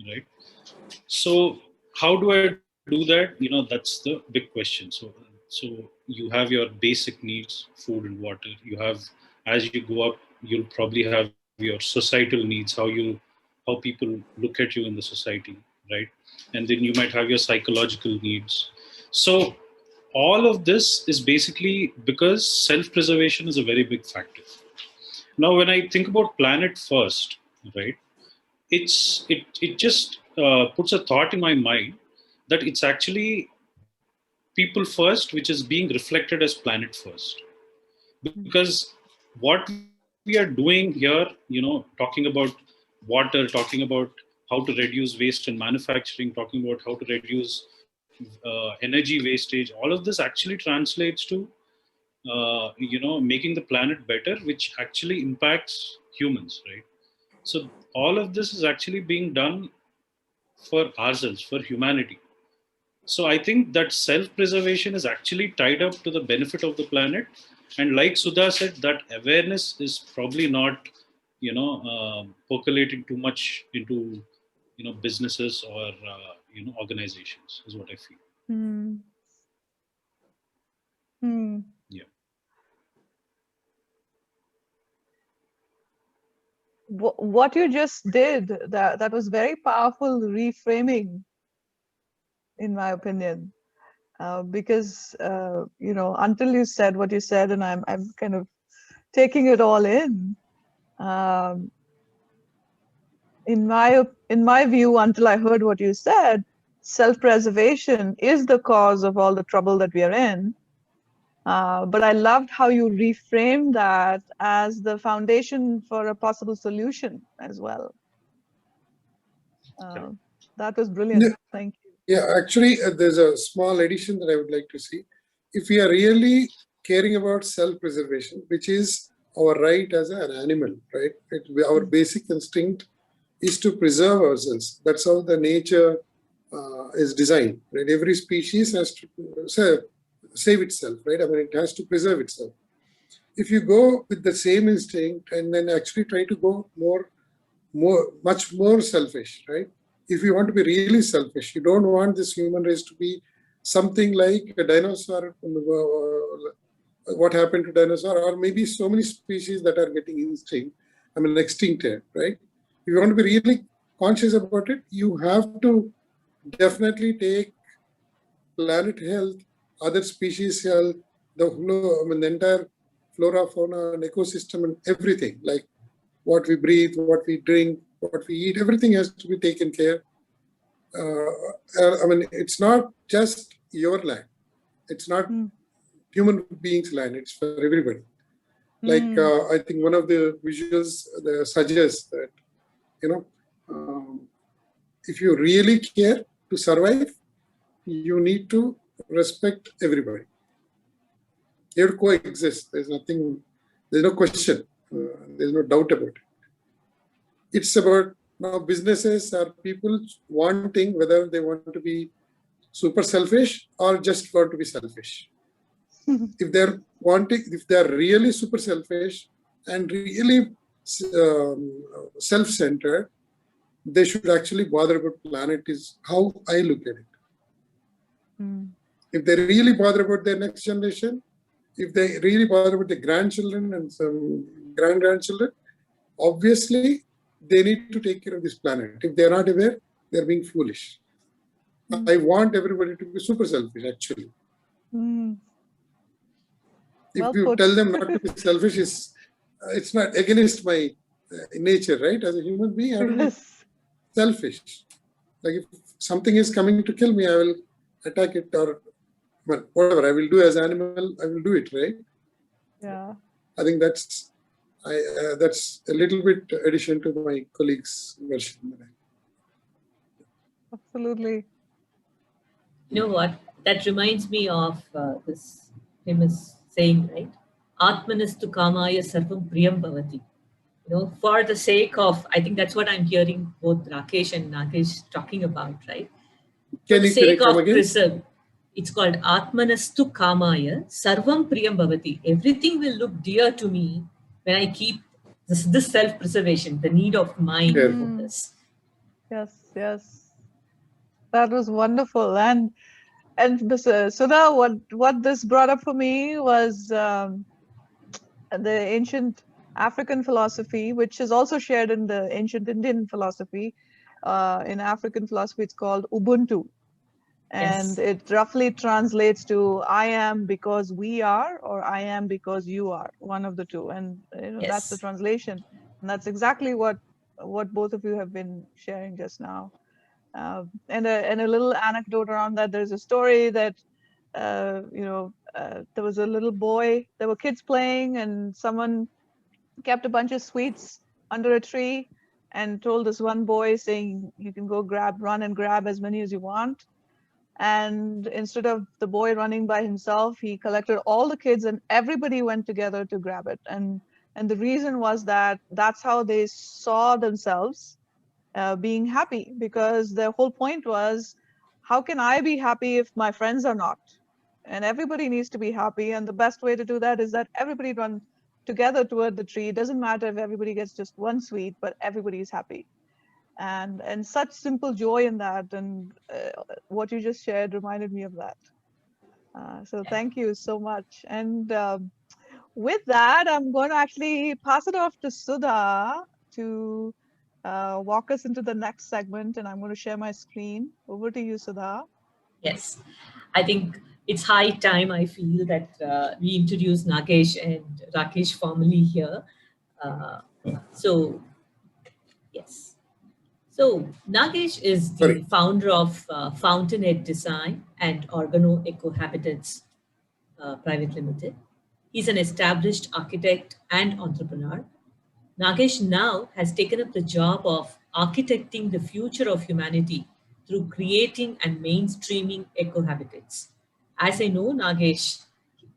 Right. So how do I do that? That's the big question. So you have your basic needs, food and water. You have, as you go up, you'll probably have your societal needs, how people look at you in the society, right? And then you might have your psychological needs. So all of this is basically because self-preservation is a very big factor. Now, when I think about planet first, right? It just puts a thought in my mind that it's actually people first, which is being reflected as planet first. Because what we are doing here, talking about water, talking about how to reduce waste in manufacturing, talking about how to reduce energy wastage, all of this actually translates to making the planet better, which actually impacts humans, right? So all of this is actually being done for ourselves, for humanity. So I think that self-preservation is actually tied up to the benefit of the planet. And like Sudha said, that awareness is probably not, percolating too much into, businesses or, organizations is what I feel. Hmm. Hmm. Yeah. What you just did, that was very powerful reframing, in my opinion. Because until you said what you said, and I'm kind of taking it all in. Um, in my view, until I heard what you said, self-preservation is the cause of all the trouble that we are in. But I loved how you reframed that as the foundation for a possible solution as well. That was brilliant. Yeah. Thank you. Yeah, actually, there's a small addition that I would like to see. If we are really caring about self-preservation, which is our right as an animal, right? Our basic instinct is to preserve ourselves. That's how the nature is designed, right? Every species has to save itself, right? I mean, it has to preserve itself. If you go with the same instinct and then actually try to go much more selfish, right? If you want to be really selfish, you don't want this human race to be something like a dinosaur, what happened to dinosaur, or maybe so many species that are getting extincted, right? If you want to be really conscious about it, you have to definitely take planet health, other species health, the entire flora, fauna, and ecosystem, and everything, like what we breathe, what we drink, what we eat, everything has to be taken care. It's not just your land. It's not human beings' land. It's for everybody. Like I think one of the visuals suggests that, if you really care to survive, you need to respect everybody. You have to coexist. There's no question. There's no doubt about it. It's about now businesses or people wanting whether they want to be super selfish or just want to be selfish. If they're really super selfish and really self-centered, they should actually bother about planet, is how I look at it. If they really bother about their next generation, if they really bother with the grandchildren and some grandchildren, obviously they need to take care of this planet. If they're not aware, they're being foolish. I want everybody to be super selfish, actually. If you tell them not to be selfish, it's not against my nature, right? As a human being, I have to be selfish. Like if something is coming to kill me, I will attack it, or well, whatever I will do as an animal, I will do it, right? Yeah. I think that's a little bit addition to my colleague's version. Absolutely. You know what? That reminds me of this famous saying, right? Atmanastu kamaya sarvam priyam bhavati. You know, for the sake of, I think that's what I'm hearing both Rakesh and Nagesh talking about, right? For the sake of preserve, it's called Atmanastu kamaya sarvam priyam bhavati. Everything will look dear to me when I keep this self-preservation, the need of mind for this. Yes, yes. That was wonderful. And Sudha, what this brought up for me was the ancient African philosophy, which is also shared in the ancient Indian philosophy. In African philosophy, it's called Ubuntu. And it roughly translates to I am because we are, or I am because you are, one of the two. And that's the translation. And that's exactly what both of you have been sharing just now. And a little anecdote around that. There's a story that there was a little boy. There were kids playing, and someone kept a bunch of sweets under a tree and told this one boy, saying, "You can go run and grab as many as you want." And instead of the boy running by himself, he collected all the kids, and everybody went together to grab it. And the reason was that that's how they saw themselves being happy, because the whole point was, how can I be happy if my friends are not? And everybody needs to be happy, and the best way to do that is that everybody run together toward the tree. It doesn't matter if everybody gets just one sweet, but everybody is happy. And such simple joy in that, and what you just shared reminded me of that. So thank you so much. And with that, I'm going to actually pass it off to Sudha to walk us into the next segment, and I'm going to share my screen. Over to you, Sudha. Yes, I think it's high time, I feel, that we introduce Nagesh and Rakesh formally here. Yes. So Nagesh is the founder of Fountainhead Design and Organo Eco Habitats Private Limited. He's an established architect and entrepreneur. Nagesh now has taken up the job of architecting the future of humanity through creating and mainstreaming eco-habitats. As I know Nagesh,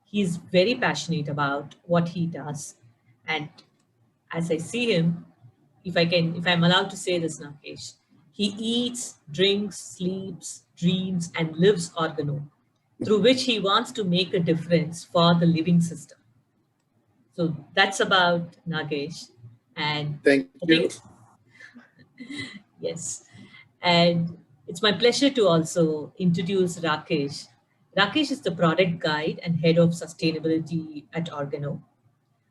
he's very passionate about what he does. And as I see him, if I'm allowed to say this, Nagesh, he eats, drinks, sleeps, dreams, and lives Organo, through which he wants to make a difference for the living system. So that's about Nagesh. And thank you. Yes. And it's my pleasure to also introduce Rakesh. Rakesh is the product guide and head of sustainability at Organo.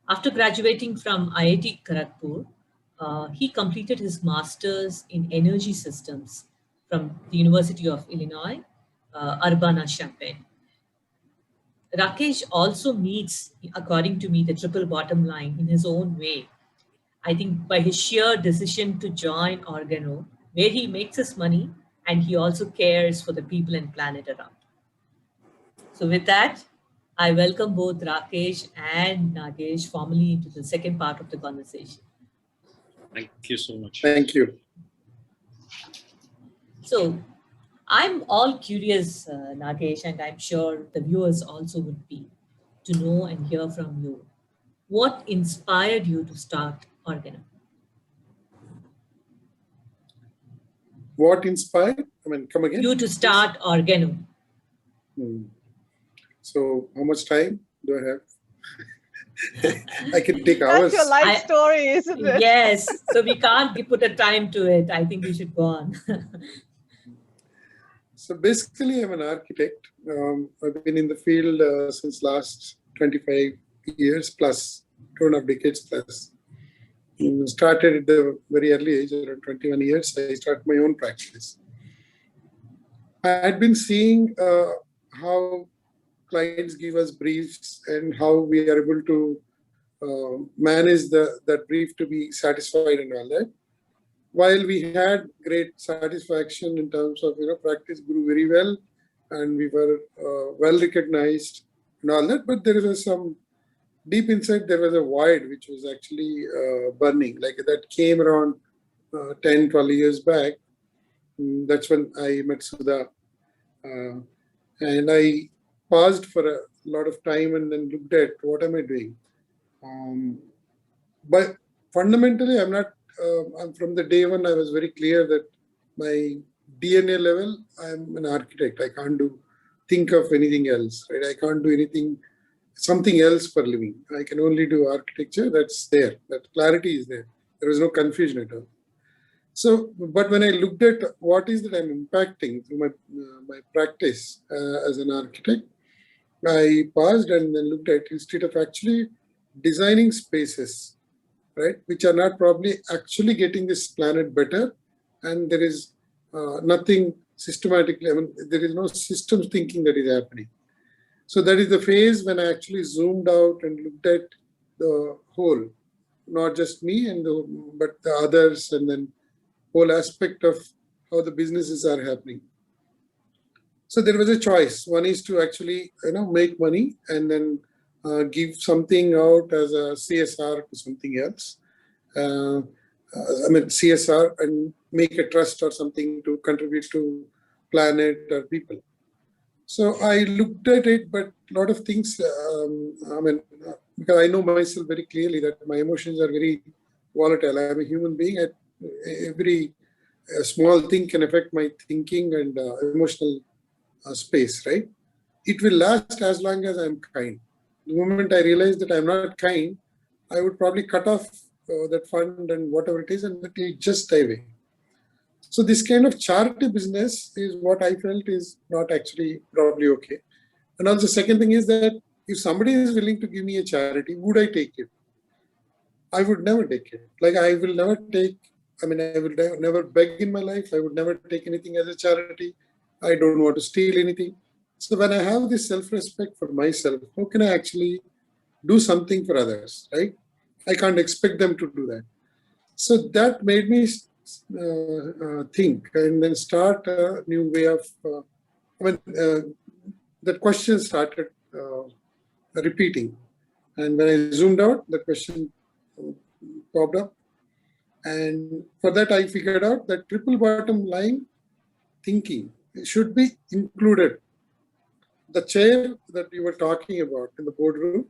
After graduating from IIT Kharagpur, he completed his master's in energy systems from the University of Illinois, Urbana-Champaign. Rakesh also meets, according to me, the triple bottom line in his own way. I think by his sheer decision to join Organo, where he makes his money and he also cares for the people and planet around. So with that, I welcome both Rakesh and Nagesh formally into the second part of the conversation. Thank you so much. Thank you. So I'm all curious, Nagesh, and I'm sure the viewers also would be, to know and hear from you. What inspired you to start Organo? What inspired? I mean, come again? You to start Organo. So how much time do I have? I can take hours. That's your life story, isn't it? Yes. So we can't put a time to it. I think we should go on. So basically, I'm an architect. I've been in the field since last 25 years plus, 2.5 decades plus. Started at the very early age, around 21 years, I started my own practice. I had been seeing how clients give us briefs and how we are able to manage that brief to be satisfied and all that. While we had great satisfaction in terms of, practice grew very well and we were well recognized and all that, but there was some deep inside, there was a void which was actually burning, like that came around 10, 12 years back. That's when I met Sudha. And I paused for a lot of time and then looked at what am I doing. But fundamentally, I'm not, from the day one, I was very clear that my DNA level, I'm an architect. I can't think of anything else, right? I can't do something else for living. I can only do architecture. That's there. That clarity is there. There was no confusion at all. So, but when I looked at what is that I'm impacting through my practice as an architect, I paused and then looked at instead of actually designing spaces, right, which are not probably actually getting this planet better, and there is nothing systematically, there is no systems thinking that is happening. So that is the phase when I actually zoomed out and looked at the whole, not just me but the others, and then whole aspect of how the businesses are happening. So there was a choice. One is to actually, make money and then give something out as a CSR to something else. CSR and make a trust or something to contribute to planet or people. So I looked at it, but a lot of things, because I know myself very clearly that my emotions are very volatile. I'm a human being. Every small thing can affect my thinking and emotional space, right? It will last as long as I'm kind. The moment I realize that I'm not kind, I would probably cut off that fund and whatever it is, and it will just die away. So this kind of charity business is what I felt is not actually probably okay. And also second thing is that if somebody is willing to give me a charity, would I take it? I would never take it. Like I will never take, I will never beg in my life. I would never take anything as a charity. I don't want to steal anything. So when I have this self-respect for myself, how can I actually do something for others, right? I can't expect them to do that. So that made me think and then start a new way of, that question started repeating. And when I zoomed out, the question popped up. And for that, I figured out that triple bottom line thinking should be included. The chair that you were talking about in the boardroom,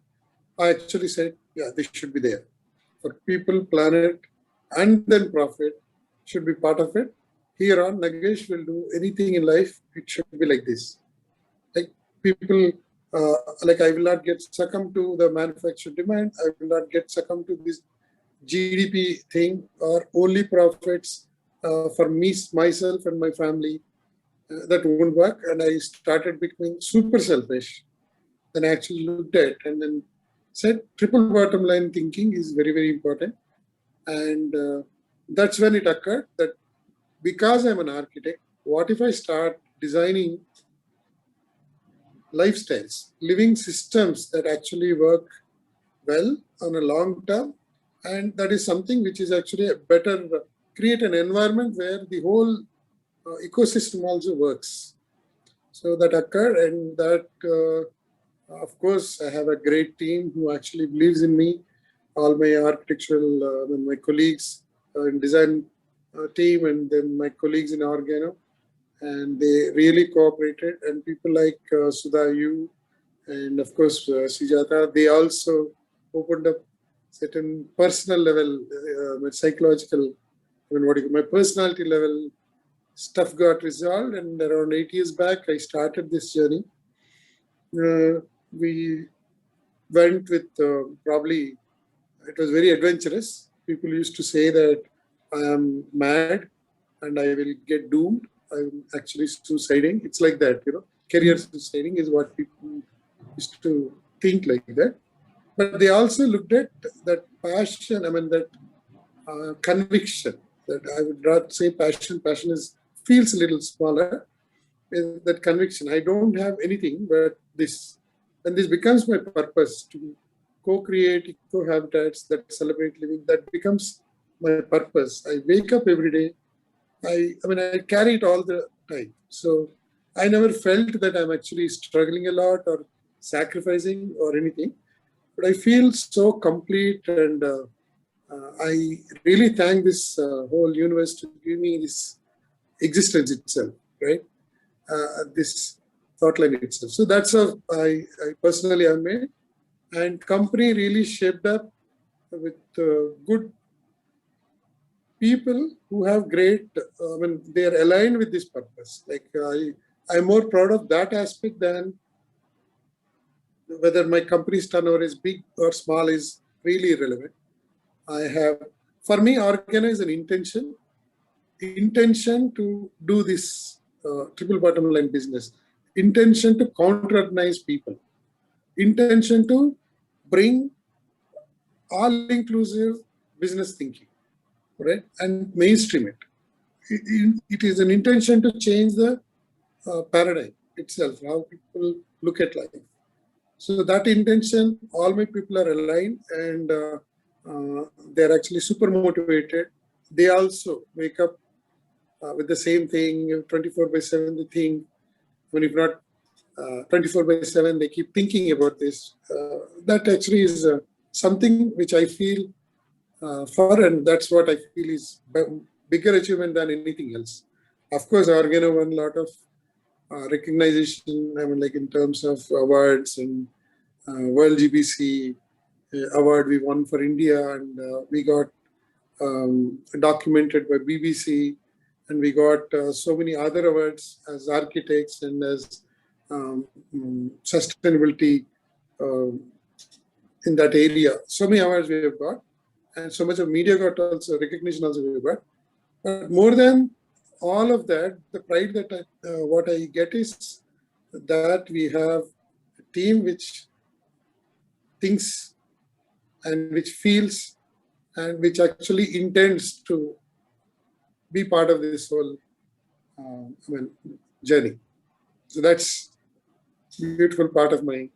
I actually said, yeah, this should be there. For people, planet, and then profit should be part of it. Here on, Nagesh will do anything in life, it should be like this. Like people, I will not get succumb to the manufactured demand. I will not get succumb to this GDP thing or only profits for me, myself and my family. That won't work. And I started becoming super selfish. Then I actually looked at and then said triple bottom line thinking is very, very important. And that's when it occurred that because I'm an architect, what if I start designing lifestyles, living systems that actually work well on a long term, and that is something which is actually a better, create an environment where the whole ecosystem also works. So that occurred, and that, of course, I have a great team who actually believes in me. All my architectural, my colleagues in design team, and then my colleagues in Organo, and they really cooperated. And people like Sudha, you, and of course Sujata, they also opened up certain personal level, psychological, my personality level stuff got resolved. And around 8 years back, I started this journey. We went with probably, it was very adventurous. People used to say that I am mad and I will get doomed. I'm actually suiciding. It's like that, career suiciding is what people used to think like that. But they also looked at that passion, that conviction, that I would rather say passion. Passion feels a little smaller. That conviction. I don't have anything but this. And this becomes my purpose to co-create eco-habitats that celebrate living. That becomes my purpose. I wake up every day. I carry it all the time. So I never felt that I'm actually struggling a lot or sacrificing or anything. But I feel so complete, and I really thank this whole universe to give me this existence itself, right? This thought line itself. So that's how I personally am made, and company really shaped up with good people who have great. They are aligned with this purpose. Like I'm more proud of that aspect than whether my company's turnover is big or small is really irrelevant. For me, Organo is an intention to do this triple bottom line business, intention to counter-organize people, intention to bring all-inclusive business thinking, right, and mainstream it. It is an intention to change the paradigm itself, how people look at life. So that intention, all my people are aligned, and they're actually super motivated. They also wake up with the same thing, 24/7 they think. When if not 24/7, they keep thinking about this. That actually is something which I feel for, and that's what I feel is bigger achievement than anything else. Of course, Organo won a lot of recognition, like in terms of awards, and World GBC award we won for India, and we got documented by BBC, and we got so many other awards as architects and as sustainability in that area. So many awards we have got, and so much of media got also recognition also we have got. But more than all of that, the pride that what I get is that we have a team which thinks and which feels and which actually intends to be part of this whole journey. So that's a beautiful part of my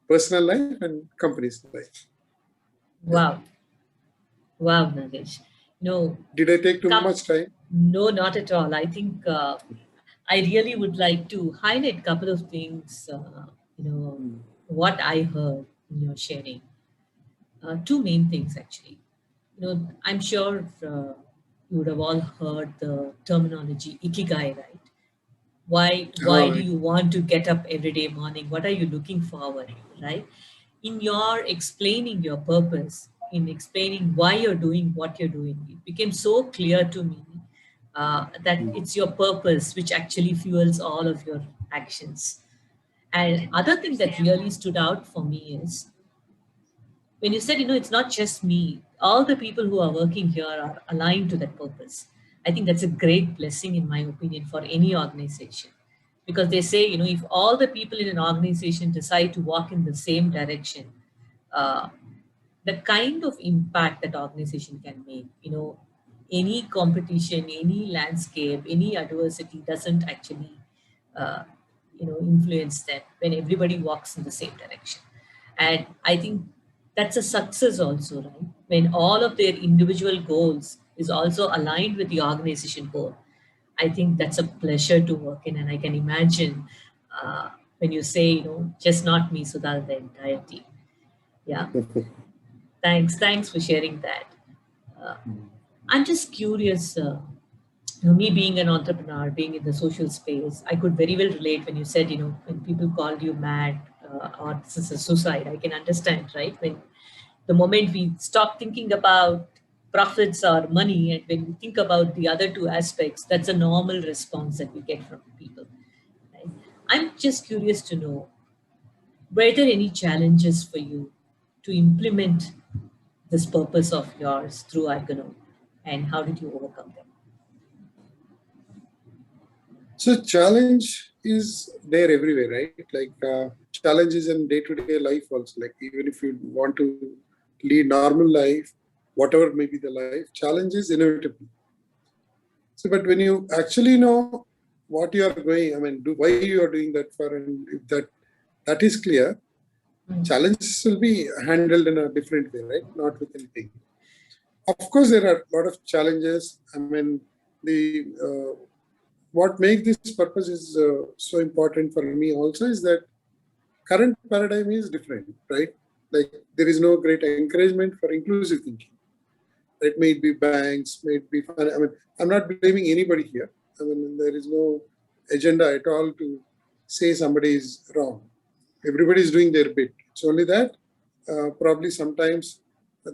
personal life and company's life. Wow. Wow, Nagesh. No. Did I take too much time? No, not at all. I think I really would like to highlight a couple of things, what I heard in your sharing. Two main things, actually. I'm sure you would have all heard the terminology ikigai, right? Why do you want to get up every day morning? What are you looking forward, right? In your explaining your purpose, in explaining why you're doing what you're doing, it became so clear to me that it's your purpose which actually fuels all of your actions. And other thing that really stood out for me is when you said, it's not just me, all the people who are working here are aligned to that purpose. I think that's a great blessing, in my opinion, for any organization. Because they say, if all the people in an organization decide to walk in the same direction, the kind of impact that organization can make, any competition, any landscape, any adversity doesn't actually, influence them when everybody walks in the same direction. And I think that's a success also, right? When all of their individual goals is also aligned with the organization goal. I think that's a pleasure to work in. And I can imagine when you say, just not me, Sudhal, the entire team. Yeah. Thanks for sharing that. I'm just curious, me being an entrepreneur, being in the social space, I could very well relate when you said, when people called you mad or this is a suicide, I can understand, right? When the moment we stop thinking about profits or money, and when we think about the other two aspects, that's a normal response that we get from people. Right? I'm just curious to know, were there any challenges for you to implement this purpose of yours through Organo, and how did you overcome them? So challenge is there everywhere, right? Like challenges in day-to-day life also. Like even if you want to lead normal life, whatever may be the life, challenge is inevitable. So, but when you actually know what you are going, I mean, why you are doing that for, and if that is clear, challenges will be handled in a different way, right? Not with anything. Of course, there are a lot of challenges. I mean, what makes this purpose is so important for me also is that current paradigm is different, right? Like there is no great encouragement for inclusive thinking. It may be banks, may be. I mean, I'm not blaming anybody here. I mean, there is no agenda at all to say somebody is wrong. Everybody is doing their bit. It's only that probably sometimes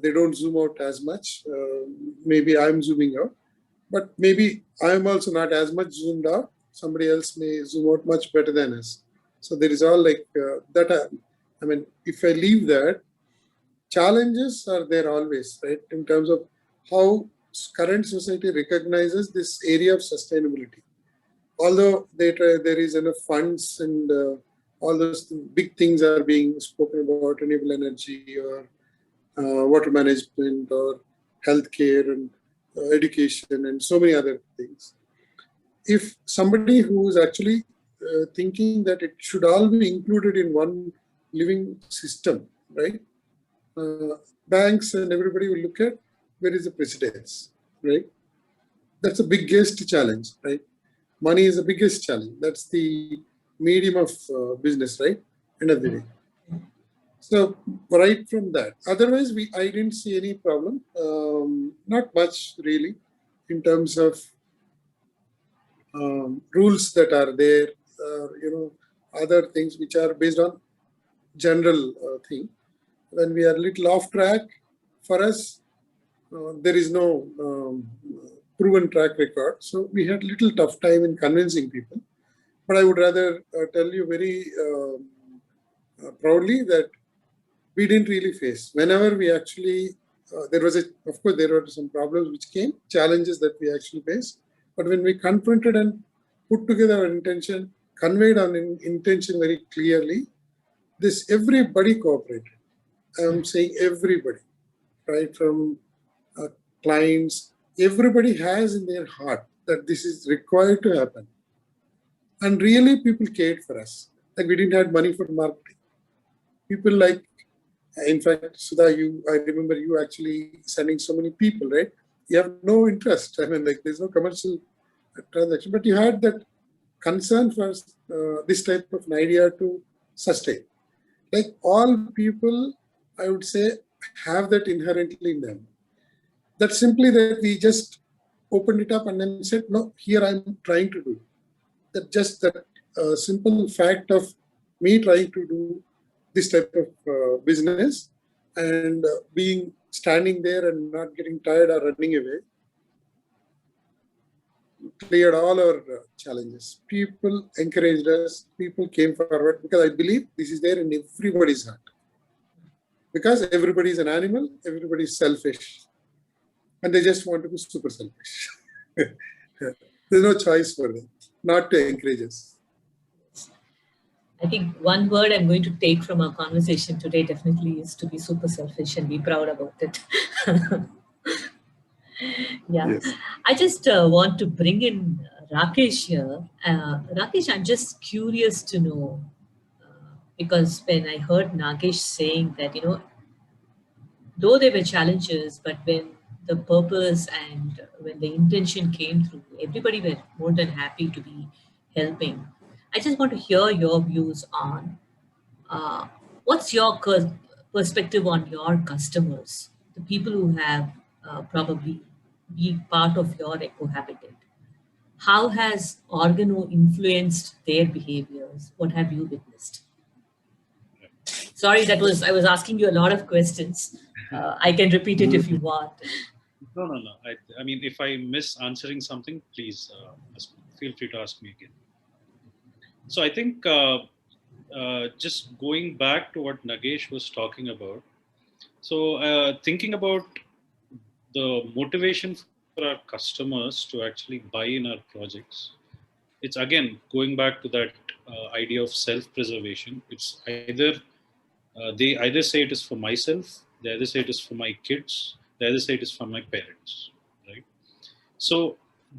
they don't zoom out as much. Maybe I'm zooming out, but maybe I'm also not as much zoomed out. Somebody else may zoom out much better than us. So there is all like that. I mean, if I leave that, challenges are there always, right? In terms of how current society recognizes this area of sustainability. Although there is enough funds and all those big things are being spoken about, renewable energy or water management or healthcare and education and so many other things. If somebody who is actually thinking that it should all be included in one living system, right? Banks and everybody will look at where is the precedence, right? That's the biggest challenge, right? Money is the biggest challenge. That's the medium of business, right? End of the day. So right from that. Otherwise, I didn't see any problem. Not much really, in terms of rules that are there. Other things which are based on general thing. When we are a little off track, for us, there is no proven track record. So we had little tough time in convincing people. But I would rather tell you very proudly that we didn't really face. Whenever we actually, of course, there were some problems which came, challenges that we actually faced. But when we confronted and put together our intention, conveyed our intention very clearly, everybody cooperated. I'm saying everybody, right? From clients, everybody has in their heart that this is required to happen. And really people cared for us. Like we didn't have money for marketing. People like, in fact, Sudha, I remember you actually sending so many people, right? You have no interest. I mean, like there's no commercial transaction, but you had that concern for this type of an idea to sustain. Like all people, I would say, have that inherently in them. That's simply that we just opened it up and then said, no, here I'm trying to do. That simple fact of me trying to do this type of business and standing there and not getting tired or running away, cleared all our challenges. People encouraged us, people came forward because I believe this is there in everybody's heart. Because everybody is an animal, everybody is selfish. And they just want to be super selfish. There's no choice for them not to encourage us. I think one word I'm going to take from our conversation today definitely is to be super selfish and be proud about it. Yeah. Yes. I just want to bring in Rakesh here. Rakesh, I'm just curious to know, because when I heard Nagesh saying that, though there were challenges, but when the purpose and when the intention came through, everybody were more than happy to be helping. I just want to hear your views on what's your perspective on your customers, the people who have probably been part of your eco-habitat. How has Organo influenced their behaviors? What have you witnessed? Sorry, I was asking you a lot of questions. I can repeat it if you want. No. I mean, if I miss answering something, please feel free to ask me again. So I think just going back to what Nagesh was talking about. So thinking about the motivation for our customers to actually buy in our projects it's again going back to that idea of self-preservation. It's either they either say it is for myself, they either say it is for my kids, they either say it is for my parents, right? So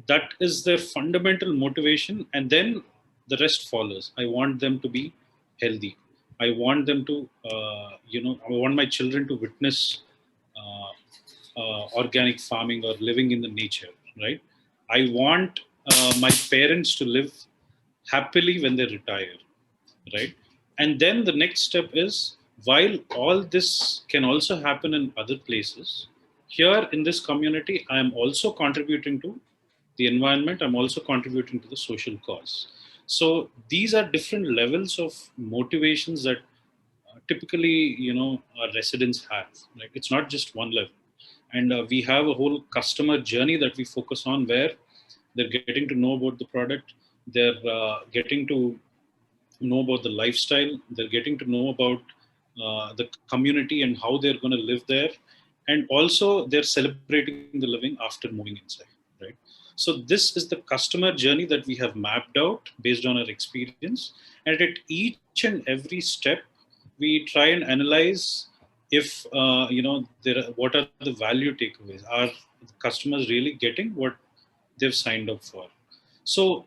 that is their fundamental motivation, and then the rest follows. I want them to be healthy. I want them to, I want my children to witness organic farming or living in the nature, right? I want my parents to live happily when they retire, right? And then the next step is, while all this can also happen in other places, here in this community, I am also contributing to the environment. I'm also contributing to the social cause. So these are different levels of motivations that typically, our residents have. Right? It's not just one level. And we have a whole customer journey that we focus on, where they're getting to know about the product, they're getting to know about the lifestyle, they're getting to know about the community and how they're going to live there, and also they're celebrating the living after moving inside, right? So this is the customer journey that we have mapped out based on our experience, and at each and every step we try and analyze if what are the value takeaways. Are customers really getting what they've signed up for? So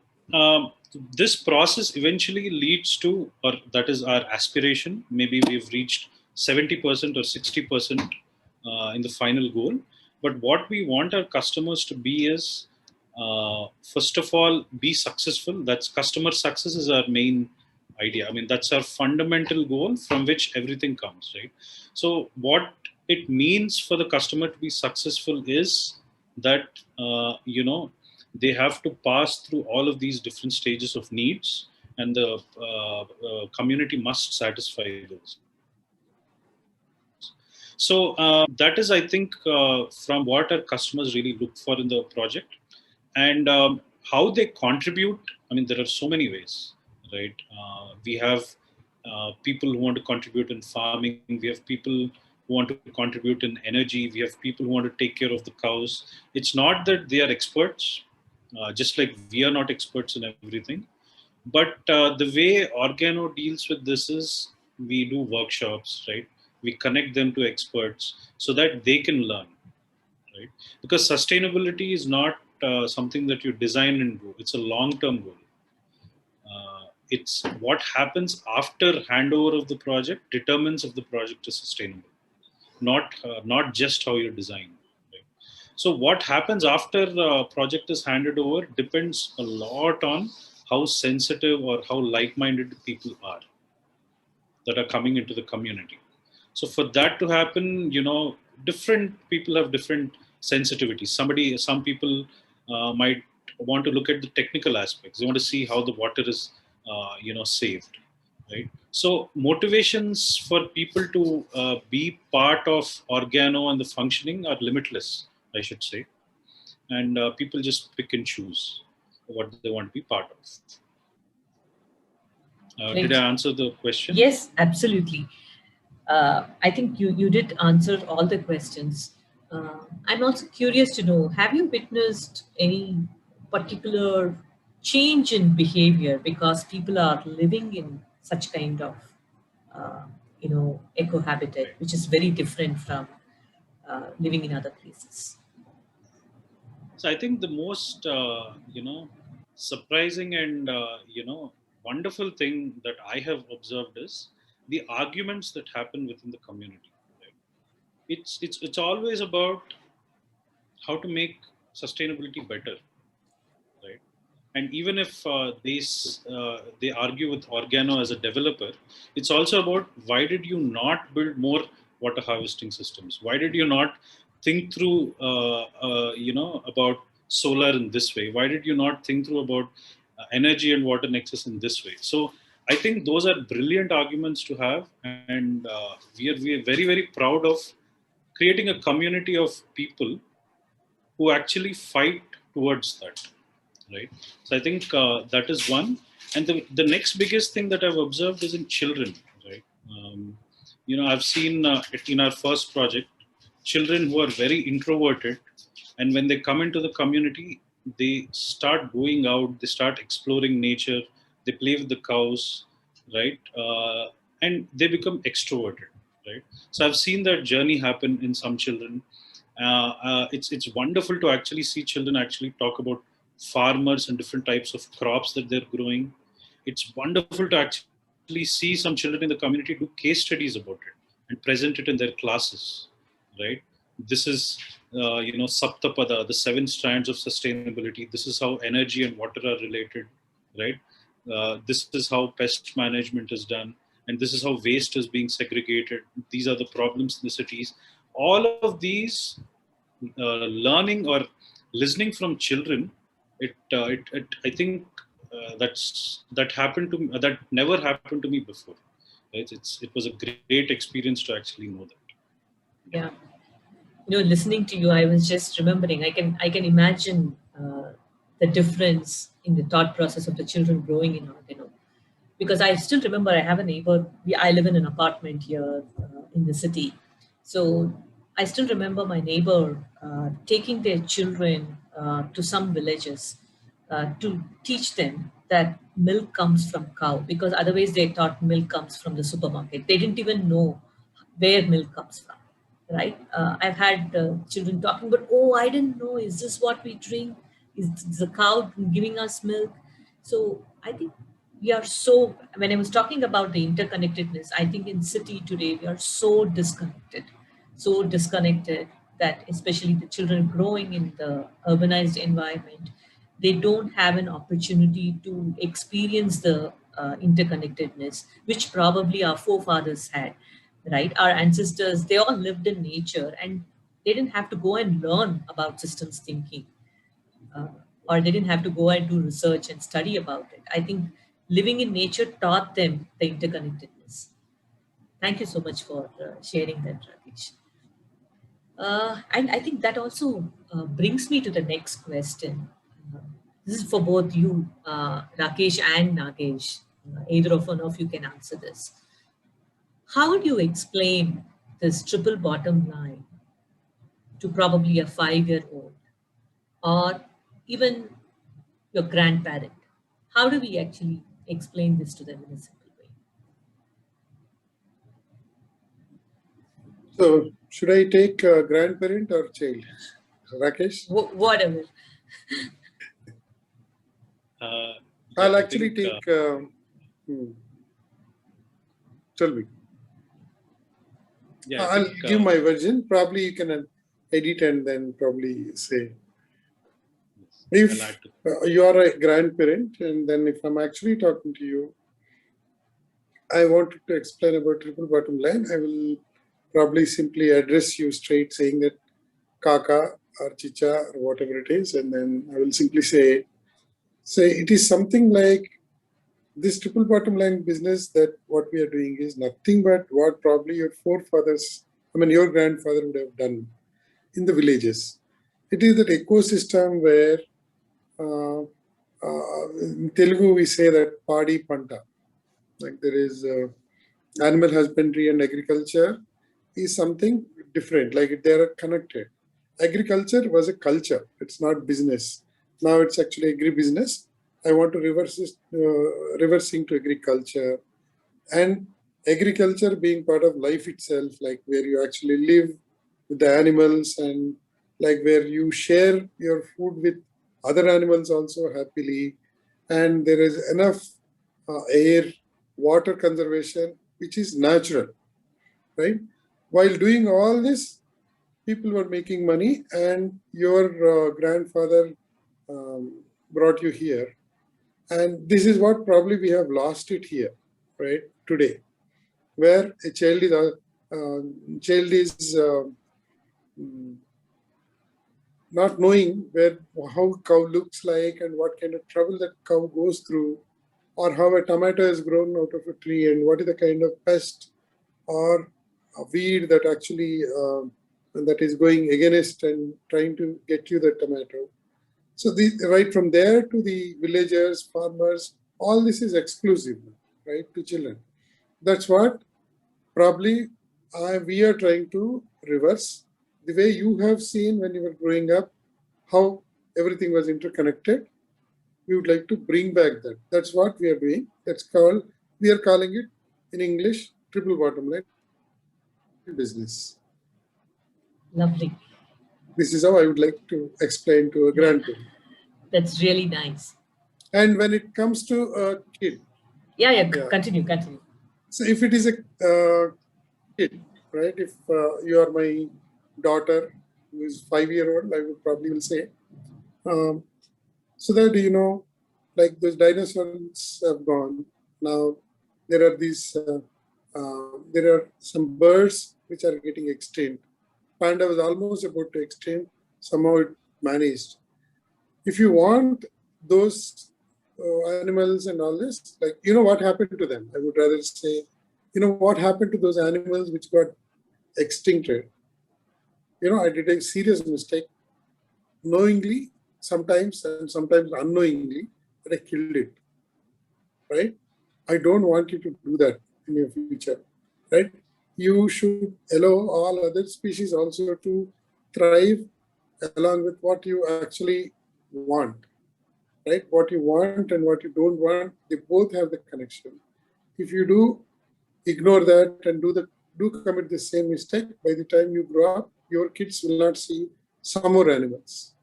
this process eventually leads to, or that is our aspiration. Maybe we've reached 70% or 60% in the final goal. But what we want our customers to be is, first of all, be successful. That's customer success is our main idea. I mean, that's our fundamental goal from which everything comes, right? So what it means for the customer to be successful is that, they have to pass through all of these different stages of needs, and the community must satisfy those. So that is, I think, from what our customers really look for in the project, and how they contribute. I mean, there are so many ways, right? We have people who want to contribute in farming. We have people who want to contribute in energy. We have people who want to take care of the cows. It's not that they are experts. Just like we are not experts in everything. But the way Organo deals with this is, we do workshops, right? We connect them to experts so that they can learn, right? Because sustainability is not something that you design and do. It's a long-term goal. It's what happens after handover of the project determines if the project is sustainable, not just how you design. So what happens after the project is handed over depends a lot on how sensitive or how like-minded people are that are coming into the community. So for that to happen, different people have different sensitivities. Some people might want to look at the technical aspects. They want to see how the water is, saved, right? So motivations for people to be part of Organo and the functioning are limitless, I should say. And people just pick and choose what they want to be part of. Did I answer the question? Yes, absolutely. I think you did answer all the questions. I'm also curious to know, have you witnessed any particular change in behavior because people are living in such kind of, eco-habitat, which is very different from living in other places? So I think the most, surprising and, wonderful thing that I have observed is the arguments that happen within the community. Right? It's always about how to make sustainability better, right? And even if they argue with Organo as a developer, it's also about, why did you not build more water harvesting systems? Why did you not think through, about solar in this way? Why did you not think through about energy and water nexus in this way? So I think those are brilliant arguments to have, and we are very, very proud of creating a community of people who actually fight towards that, right? So I think that is one. And the next biggest thing that I've observed is in children, right? I've seen in our first project, children who are very introverted, and when they come into the community, they start going out, they start exploring nature, they play with the cows, right? And they become extroverted, right? So I've seen that journey happen in some children. It's wonderful to actually see children actually talk about farmers and different types of crops that they're growing. It's wonderful to actually see some children in the community do case studies about it and present it in their classes, right? This is, Saptapada, the seven strands of sustainability. This is how energy and water are related, right? This is how pest management is done, and this is how waste is being segregated. These are the problems in the cities. All of these learning or listening from children, I think that happened to me, that never happened to me before. Right? It was a great experience to actually know that. Yeah. Listening to you, I was just remembering, I can imagine the difference in the thought process of the children growing in Organo. Because I still remember I have a neighbor, I live in an apartment here in the city. So I still remember my neighbor taking their children to some villages to teach them that milk comes from cow, because otherwise they thought milk comes from the supermarket. They didn't even know where milk comes from, right? I've had children talking, but oh, I didn't know, is this what we drink? Is the cow giving us milk? So I think we are so, when I was talking about the interconnectedness, I think in city today, we are so disconnected that especially the children growing in the urbanized environment, they don't have an opportunity to experience the interconnectedness, which probably our forefathers had, right? Our ancestors, they all lived in nature and they didn't have to go and learn about systems thinking. Or they didn't have to go and do research and study about it. I think living in nature taught them the interconnectedness. Thank you so much for sharing that, Rakesh. And I think that also brings me to the next question. Uh, this is for both you, Rakesh and Nagesh. Either of one of you can answer this. How would you explain this triple bottom line to probably a 5-year-old or even your grandparent? How do we actually explain this to them in a simple way? So, should I take grandparent or child? Rakesh? Whatever. I'll actually take. Tell me. Yeah, I'll give my version. Probably you can edit and then probably say. If you are a grandparent, and then if I'm actually talking to you, I wanted to explain about triple bottom line, I will probably simply address you straight, saying that Kaka or Chicha or whatever it is, and then I will simply say it is something like this triple bottom line business, that what we are doing is nothing but what probably your forefathers, your grandfather would have done in the villages. It is that ecosystem where in Telugu we say that Padi Panta, like there is animal husbandry and agriculture is something different, like they are connected. Agriculture was a culture, it's not business. Now it's actually agri-business. I want to reversing to agriculture, and agriculture being part of life itself, like where you actually live with the animals and like where you share your food with other animals also happily, and there is enough air, water conservation, which is natural, right? While doing all this, people were making money, and your grandfather brought you here. And this is what probably we have lost it here, right, today, where a child is not knowing how cow looks like and what kind of trouble that cow goes through, or how a tomato is grown out of a tree and what is the kind of pest or a weed that actually that is going against and trying to get you the tomato. So right from there to the villagers, farmers, all this is exclusive, right, to children. That's what probably we are trying to reverse. The way you have seen when you were growing up, how everything was interconnected. We would like to bring back that. That's what we are doing. We are calling it in English, triple bottom line business. Lovely. This is how I would like to explain to a grandparent. That's really nice. And when it comes to a kid. Yeah. Continue. So if it is a kid, right? If you are my daughter who is 5-year-old, I would probably say, so that, like those dinosaurs have gone. Now there are there are some birds which are getting extinct. Panda was almost about to extinct. Somehow it managed. If you want those animals and all this, like, what happened to them? I would rather say, what happened to those animals which got extincted? I did a serious mistake, knowingly sometimes and sometimes unknowingly, but I killed it, right? I don't want you to do that in your future, right? You should allow all other species also to thrive along with what you actually want, right? What you want and what you don't want, they both have the connection. If you do ignore that and do commit the same mistake, by the time you grow up, your kids will not see some more animals.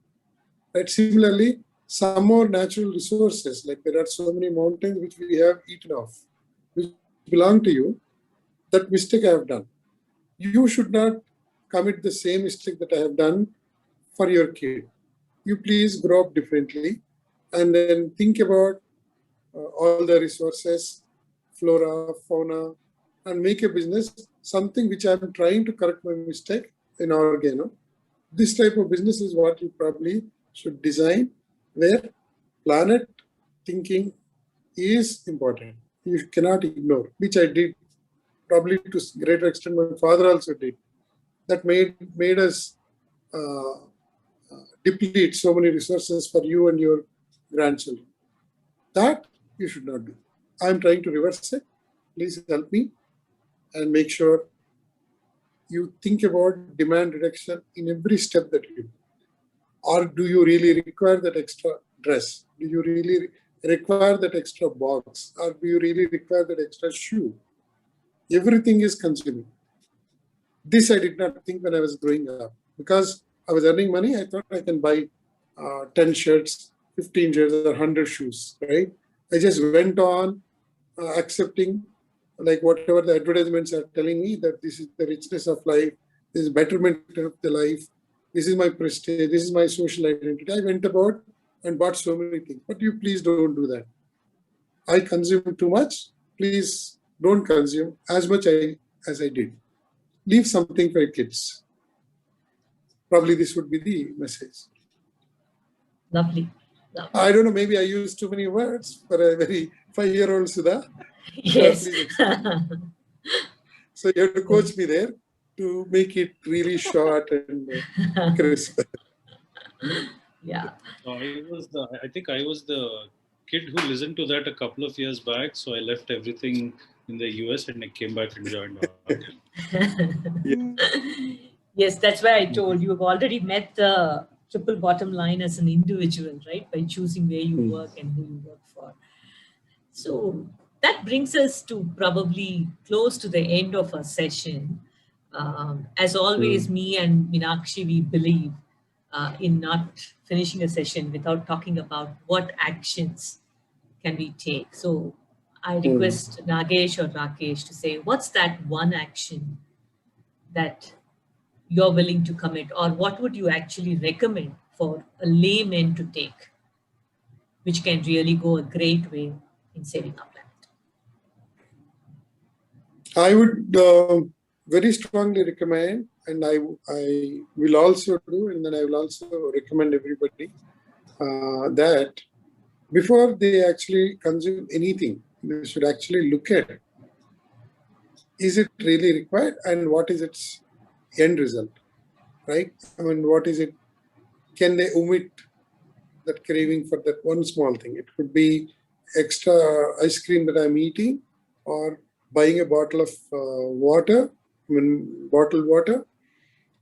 Right? Similarly, some more natural resources, like there are so many mountains which we have eaten off, which belong to you. That mistake I have done. You should not commit the same mistake that I have done for your kid. You please grow up differently and then think about all the resources, flora, fauna, and make a business something which I'm trying to correct my mistake in Organo. This type of business is what you probably should design, where planet thinking is important. You cannot ignore, which I did probably to a greater extent. My father also did. That made us deplete so many resources for you and your grandchildren. That you should not do. I'm trying to reverse it. Please help me and make sure you think about demand reduction in every step that you do. Or do you really require that extra dress? Do you really require that extra box? Or do you really require that extra shoe? Everything is consuming. This I did not think when I was growing up. Because I was earning money, I thought I can buy 10 shirts, 15 shirts, or 100 shoes, right? I just went on accepting like whatever the advertisements are telling me, that this is the richness of life, this is betterment of the life, this is my prestige, this is my social identity. I went about and bought so many things. But you please don't do that. I consume too much. Please don't consume as much as I did. Leave something for your kids. Probably this would be the message. Lovely. I don't know, maybe I used too many words for a very 5-year-old Sudha. Yes. So you have to coach me there to make it really short and crisp. Yeah. I think I was the kid who listened to that a couple of years back. So I left everything in the US and I came back and joined. Yes, that's why I told you, you've already met the triple bottom line as an individual, right? By choosing where you work and who you work for. So that brings us to probably close to the end of our session. As always, me and Meenakshi, we believe in not finishing a session without talking about what actions can we take. So I request Nagesh or Rakesh to say, what's that one action that you're willing to commit, or what would you actually recommend for a layman to take, which can really go a great way in saving our planet? I would very strongly recommend, and I will also do, and then I will also recommend everybody that before they actually consume anything, they should actually look at it. Is it really required, and what is its end result, right? I mean, what is it? Can they omit that craving for that one small thing? It could be extra ice cream that I'm eating, or buying a bottle of water, bottled water.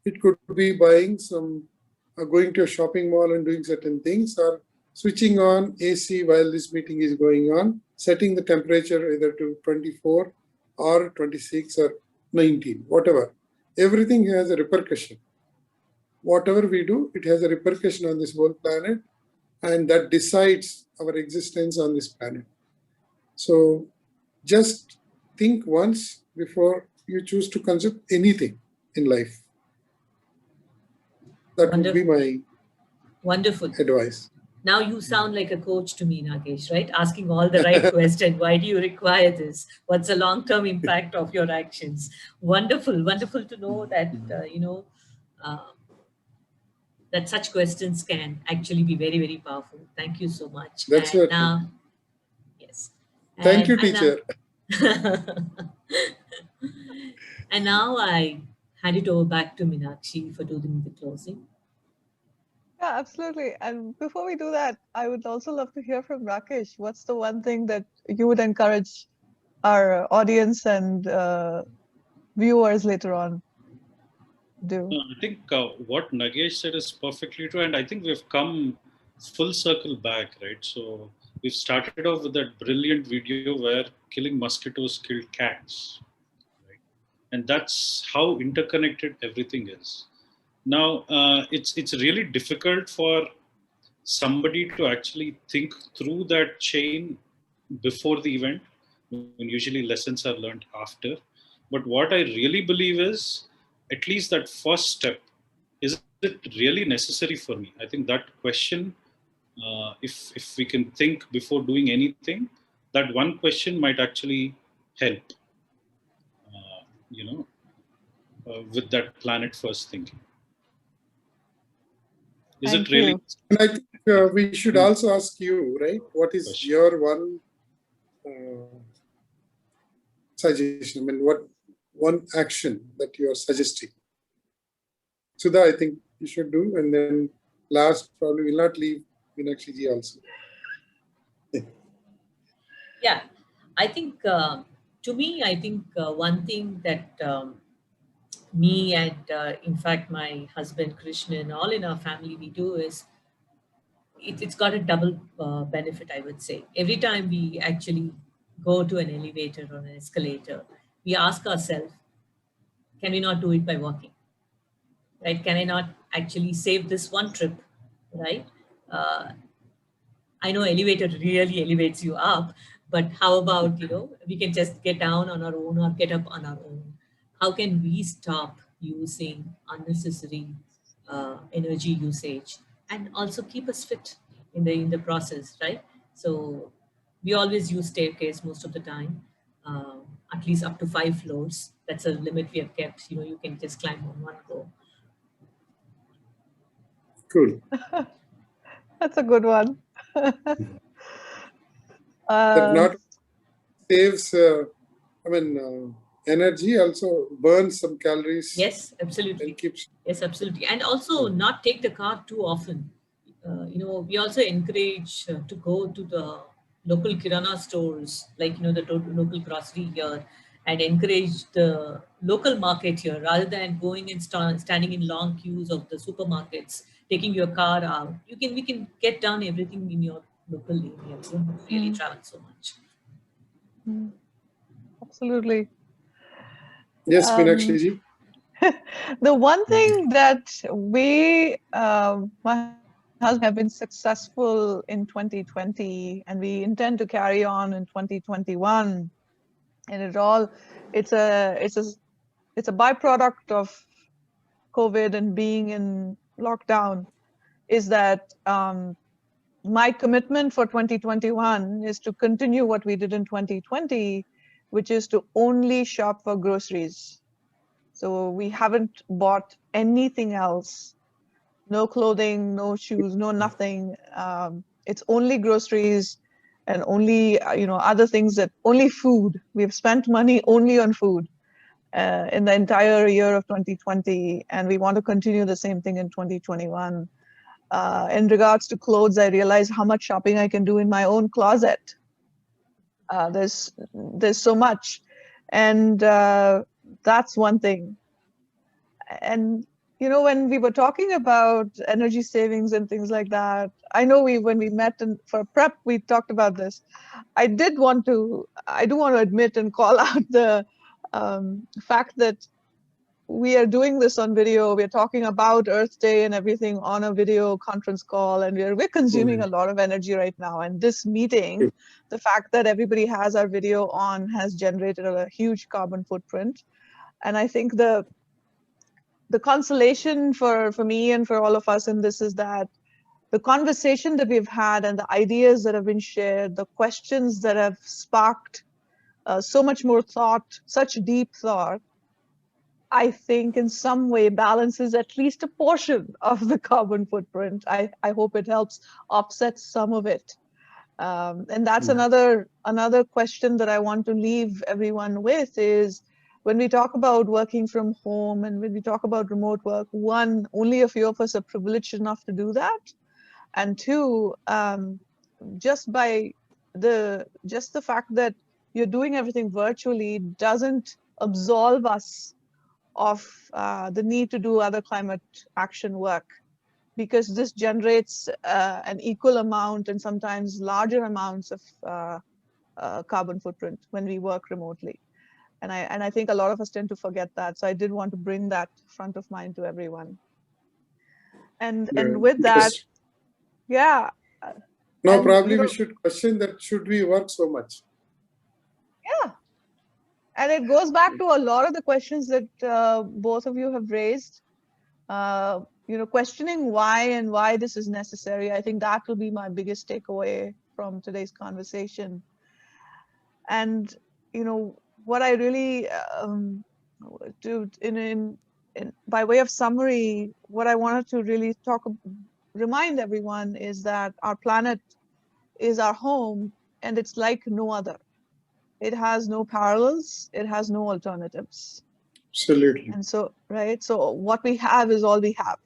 It could be buying some going to a shopping mall and doing certain things, or switching on AC while this meeting is going on, setting the temperature either to 24 or 26 or 19, whatever. Everything has a repercussion. Whatever we do, it has a repercussion on this whole planet, and that decides our existence on this planet. So just think once before you choose to consume anything in life. That would be my wonderful advice. Now you sound like a coach to me, Nagesh, right? Asking all the right questions. Why do you require this? What's the long-term impact of your actions? Wonderful, wonderful to know that, that such questions can actually be very, very powerful. Thank you so much. That's and what. now, yes. Thank you, teacher. And now I hand it over back to Meenakshi for doing the closing. Yeah, absolutely. And before we do that, I would also love to hear from Rakesh. What's the one thing that you would encourage our audience and viewers later on do? I think what Nagesh said is perfectly true. And I think we've come full circle back, right? So we've started off with that brilliant video where killing mosquitoes killed cats. Right? And that's how interconnected everything is. Now, it's really difficult for somebody to actually think through that chain before the event, when usually lessons are learned after. But what I really believe is, at least that first step, is it really necessary for me? I think that question, if we can think before doing anything, that one question might actually help, with that planet first thinking. Is Thank it really? you. And I think we should also ask you, right? What is your one suggestion? I mean, what one action that you are suggesting? Sudha, I think you should do, and then last probably will not leave Meenakshi ji also. Yeah, I think to me, I think one thing that me and in fact my husband Krishnan, all in our family we do is it's got a double benefit, I would say. Every time we actually go to an elevator or an escalator, we ask ourselves, can we not do it by walking? Right? Can I not actually save this one trip? Right? I know elevator really elevates you up, but how about, we can just get down on our own or get up on our own? How can we stop using unnecessary energy usage and also keep us fit in the process, right? So we always use staircase most of the time, at least up to 5 floors. That's a limit we have kept. You can just climb on one go. Cool. That's a good one. That not saves, energy, also burns some calories. Yes, absolutely. And keeps. Yes, absolutely. And also not take the car too often. We also encourage to go to the local kirana stores, like, the local grocery here, and encourage the local market here rather than going and standing in long queues of the supermarkets, taking your car out. We can get done everything in your local area. You don't really travel so much. Absolutely. Yes, Meenakshi ji. The one thing that we, my husband, have been successful in 2020, and we intend to carry on in 2021, and it's a byproduct of COVID and being in lockdown, is that my commitment for 2021 is to continue what we did in 2020, which is to only shop for groceries. So we haven't bought anything else, no clothing, no shoes, no nothing. It's only groceries and only, other things, only food. We've spent money only on food in the entire year of 2020, and we want to continue the same thing in 2021. In regards to clothes, I realize how much shopping I can do in my own closet. There's so much, and that's one thing. And when we were talking about energy savings and things like that, I know when we met for prep, we talked about this. I do want to admit and call out the fact that we are doing this on video. We're talking about Earth Day and everything on a video conference call, and we're consuming a lot of energy right now. And this meeting, the fact that everybody has our video on has generated a huge carbon footprint. And I think the consolation for me and for all of us in this is that the conversation that we've had and the ideas that have been shared, the questions that have sparked so much more thought, such deep thought, I think in some way balances at least a portion of the carbon footprint. I hope it helps offset some of it. And that's another question that I want to leave everyone with is, when we talk about working from home and when we talk about remote work, one, only a few of us are privileged enough to do that. And two, just the fact that you're doing everything virtually doesn't absolve us of the need to do other climate action work, because this generates an equal amount and sometimes larger amounts of carbon footprint when we work remotely. And I think a lot of us tend to forget that. So I did want to bring that front of mind to everyone. And with that, yeah. Now probably we should question that, should we work so much? Yeah. And it goes back to a lot of the questions that both of you have raised. Questioning why this is necessary. I think that will be my biggest takeaway from today's conversation. And what I really do by way of summary, what I wanted to really remind everyone is that our planet is our home, and it's like no other. It has no parallels. It has no alternatives. Absolutely. And so, right. So what we have is all we have.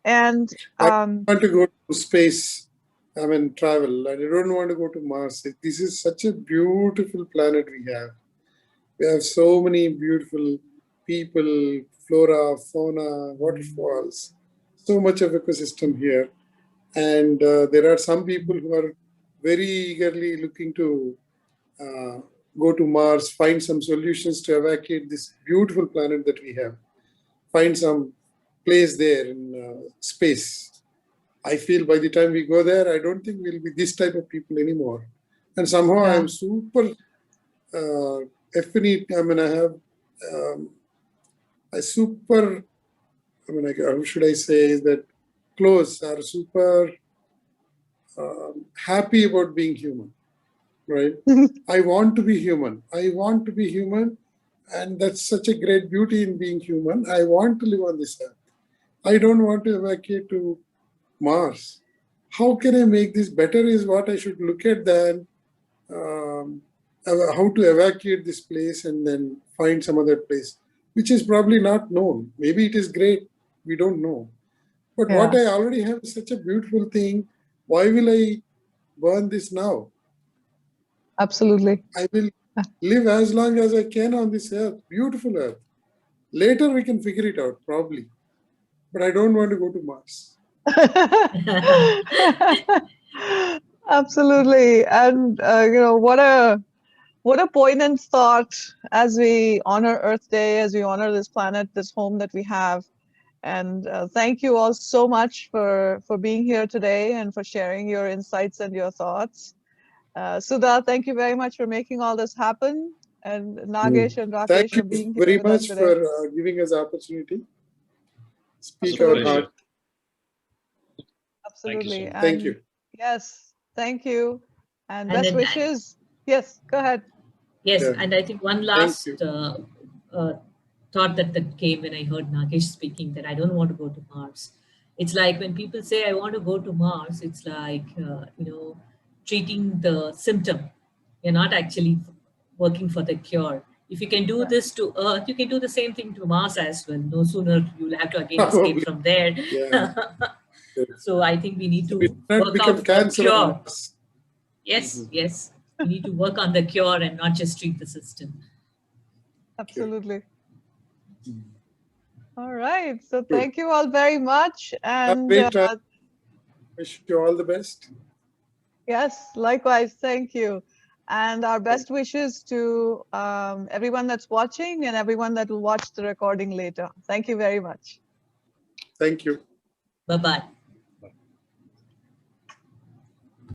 And I want to go to space. Travel. I don't want to go to Mars. This is such a beautiful planet we have. We have so many beautiful people, flora, fauna, waterfalls, so much of ecosystem here. And there are some people who are very eagerly looking to go to Mars, find some solutions to evacuate this beautiful planet that we have, find some place there in space. I feel by the time we go there, I don't think we'll be this type of people anymore. And somehow I'm super affinity. I have a super, how should I say, that close or super happy about being human, right? I want to be human. I want to be human. And that's such a great beauty in being human. I want to live on this earth. I don't want to evacuate to Mars. How can I make this better is what I should look at than how to evacuate this place and then find some other place, which is probably not known. Maybe it is great. We don't know. But what I already have is such a beautiful thing. Why will I burn this now? Absolutely. I will live as long as I can on this earth, beautiful earth. Later we can figure it out, probably. But I don't want to go to Mars. Absolutely. And what a poignant thought as we honor Earth Day, as we honor this planet, this home that we have. And thank you all so much for being here today and for sharing your insights and your thoughts. Sudha, thank you very much for making all this happen. And Nagesh and Rakesh for being here with us today. Thank you very much for giving us the opportunity. Speak our heart. Absolutely. Thank you. Thank you. Yes, thank you. And best wishes. Yes, go ahead. Yes, and I think one last thought that came when I heard Nagesh speaking, that I don't want to go to Mars. It's like when people say, I want to go to Mars, it's like, treating the symptom. You're not actually working for the cure. If you can do this to Earth, you can do the same thing to Mars as well. No sooner you'll have to again escape from there. So I think we need to work out the cure. Yes, yes. We need to work on the cure and not just treat the system. Absolutely. All right. So thank you all very much. And Great try. Wish you all the best. yes, likewise. Thank you. And our best wishes to everyone that's watching and everyone that will watch the recording later. Thank you very much. Thank you. Bye-bye.